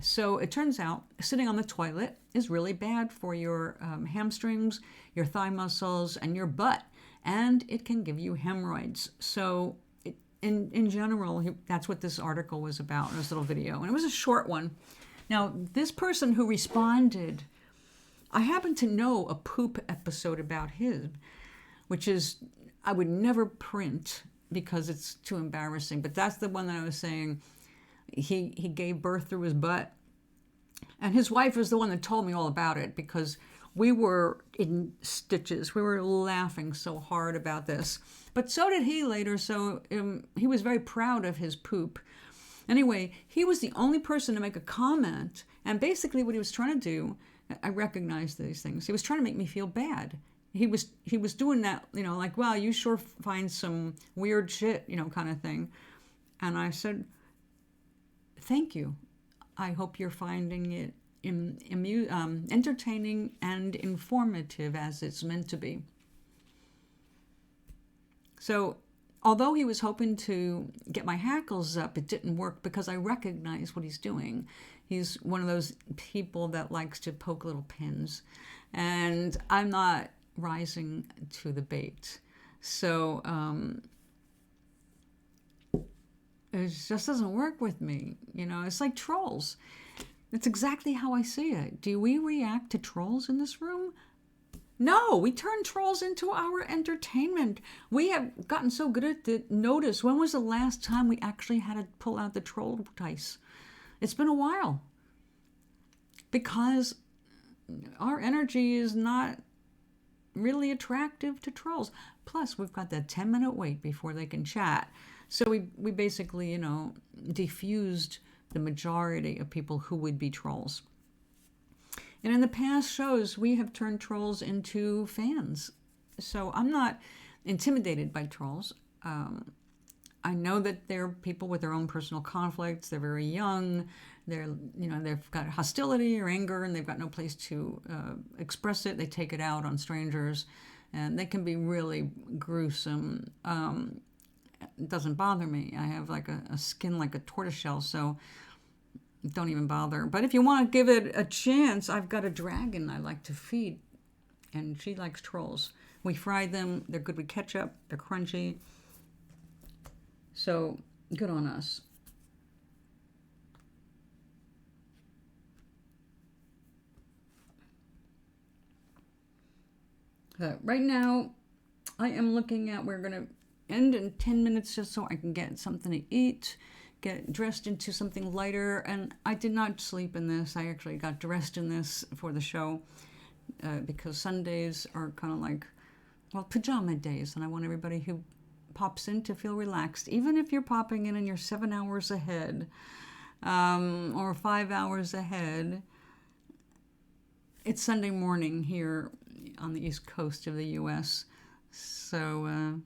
So it turns out sitting on the toilet is really bad for your hamstrings, your thigh muscles, and your butt, and it can give you hemorrhoids. So in general, that's what this article was about, this little video, and it was a short one. Now, this person who responded, I happen to know a poop episode about his, which is, I would never print because it's too embarrassing, but that's the one that I was saying. He gave birth through his butt. And his wife was the one that told me all about it because we were in stitches. We were laughing so hard about this. But so did he later, so he was very proud of his poop. Anyway, he was the only person to make a comment. And basically what he was trying to do, I recognize these things, he was trying to make me feel bad. He was doing that, like, wow, you sure find some weird shit, kind of thing. And I said, thank you. I hope you're finding it entertaining and informative as it's meant to be. So although he was hoping to get my hackles up, it didn't work because I recognize what he's doing. He's one of those people that likes to poke little pins, and I'm not rising to the bait. So it just doesn't work with me. You know, it's like trolls. It's exactly how I see it. Do we react to trolls in this room? No, we turn trolls into our entertainment. We have gotten so good at the notice. When was the last time we actually had to pull out the troll dice? It's been a while. Because our energy is not really attractive to trolls. Plus, we've got that 10-minute wait before they can chat. So we basically, diffused the majority of people who would be trolls. And in the past shows, we have turned trolls into fans. So I'm not intimidated by trolls. I know that they're people with their own personal conflicts. They're very young. They've got hostility or anger, and they've got no place to express it. They take it out on strangers, and they can be really gruesome. It doesn't bother me. I have like a skin like a tortoiseshell, so don't even bother. But if you want to give it a chance, I've got a dragon I like to feed, and she likes trolls. We fry them. They're good with ketchup. They're crunchy. So good on us. Right now, I am looking at, we're going to end in 10 minutes just so I can get something to eat, get dressed into something lighter. And I did not sleep in this. I actually got dressed in this for the show because Sundays are kind of like, well, pajama days. And I want everybody who pops in to feel relaxed. Even if you're popping in and you're 7 hours ahead or 5 hours ahead, it's Sunday morning here on the East Coast of the U.S. So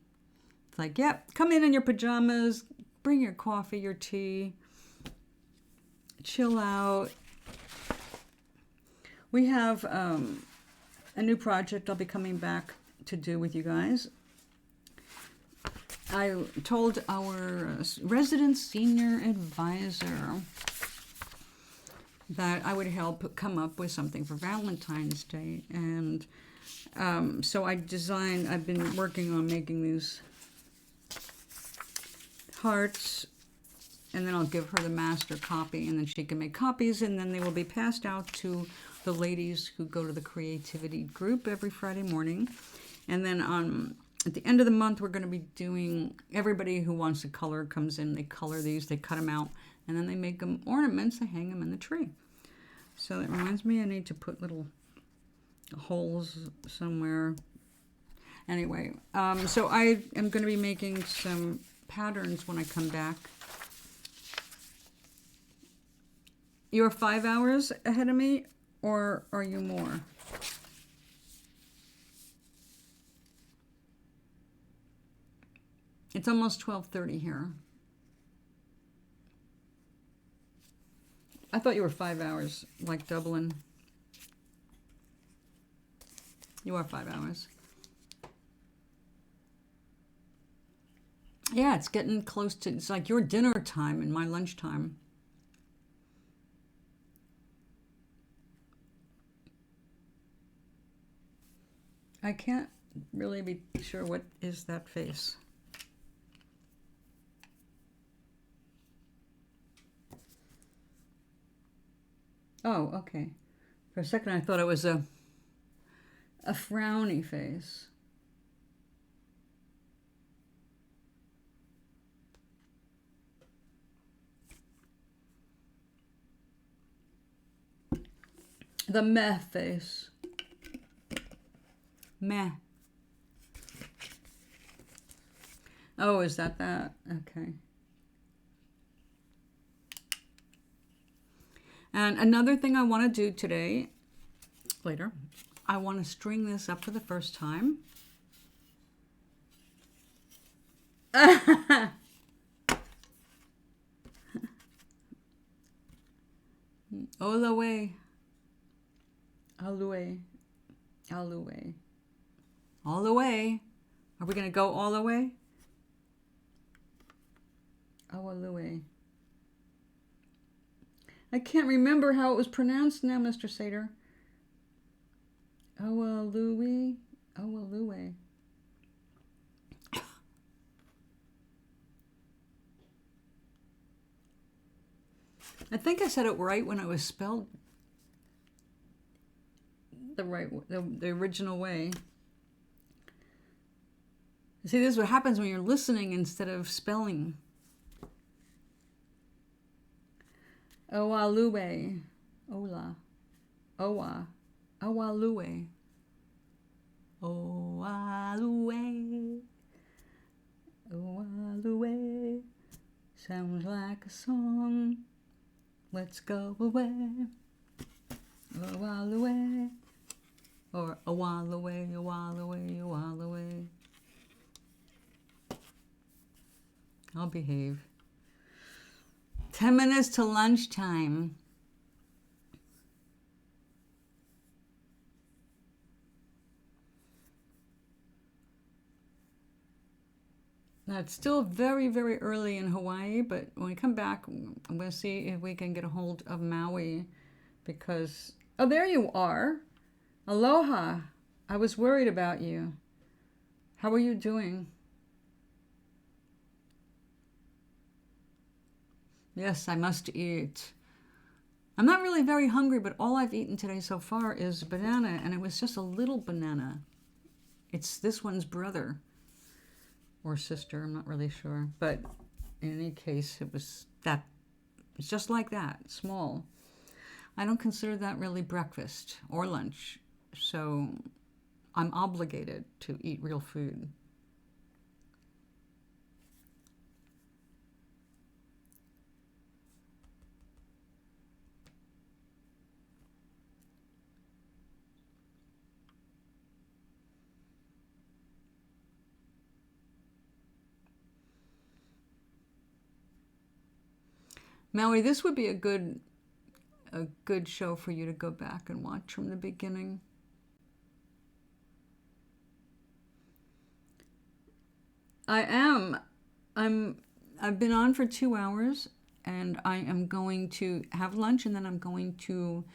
it's like, yep, come in your pajamas, bring your coffee, your tea, chill out. We have a new project I'll be coming back to do with you guys. I told our resident senior advisor that I would help come up with something for Valentine's Day. And so I've been working on making these hearts, and then I'll give her the master copy, and then she can make copies, and then they will be passed out to the ladies who go to the creativity group every Friday morning. And then at the end of the month, we're going to be doing, everybody who wants to color comes in, they color these, they cut them out, and then they make them ornaments, they hang them in the tree. So that reminds me, I need to put little holes somewhere. Anyway, so I am going to be making some patterns when I come back. You're 5 hours ahead of me, or are you more? It's almost 12:30 here. I thought you were 5 hours, like Dublin. You are 5 hours. Yeah, it's getting close to, it's like your dinner time and my lunchtime. I can't really be sure what is that face. Oh, okay. For a second I thought it was a frowny face. The meh face. Meh. Oh, is that? Okay. And another thing I want to do today, later, I want to string this up for the first time. All the way. All the way. All the way. All the way. Are we going to go all the way? Awalue. I can't remember how it was pronounced now, Mr. Sater. Awalue. Awalue. I think I said it right when it was spelled the original way. See, this is what happens when you're listening instead of spelling. Awalue. Ola. Owa. Awalue. Awalue. Awalue. Sounds like a song. Let's go away. Awalue. Or awalue, awalue, awalue. I'll behave. 10 minutes to lunchtime. Now, it's still very, very early in Hawaii, but when we come back, I'm going to see if we can get a hold of Maui because... Oh, there you are. Aloha. I was worried about you. How are you doing? Yes, I must eat. I'm not really very hungry, but all I've eaten today so far is banana, and it was just a little banana. It's this one's brother. Or sister, I'm not really sure. But in any case, it's just like that, small. I don't consider that really breakfast or lunch. So I'm obligated to eat real food. Maui, this would be a good show for you to go back and watch from the beginning. I've been on for 2 hours and I am going to have lunch and then I'm going to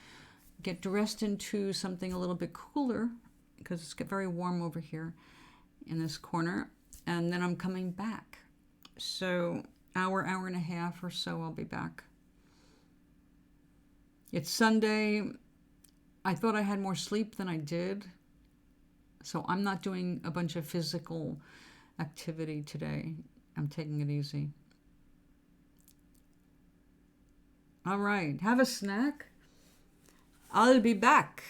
get dressed into something a little bit cooler because it's very warm over here in this corner, and then I'm coming back. So hour and a half or so I'll be back. It's Sunday. I thought I had more sleep than I did. So I'm not doing a bunch of physical activity today. I'm taking it easy. All right. Have a snack. I'll be back.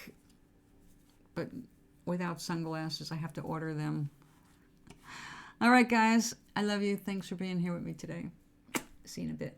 But without sunglasses, I have to order them. All right, guys. I love you. Thanks for being here with me today. See you in a bit.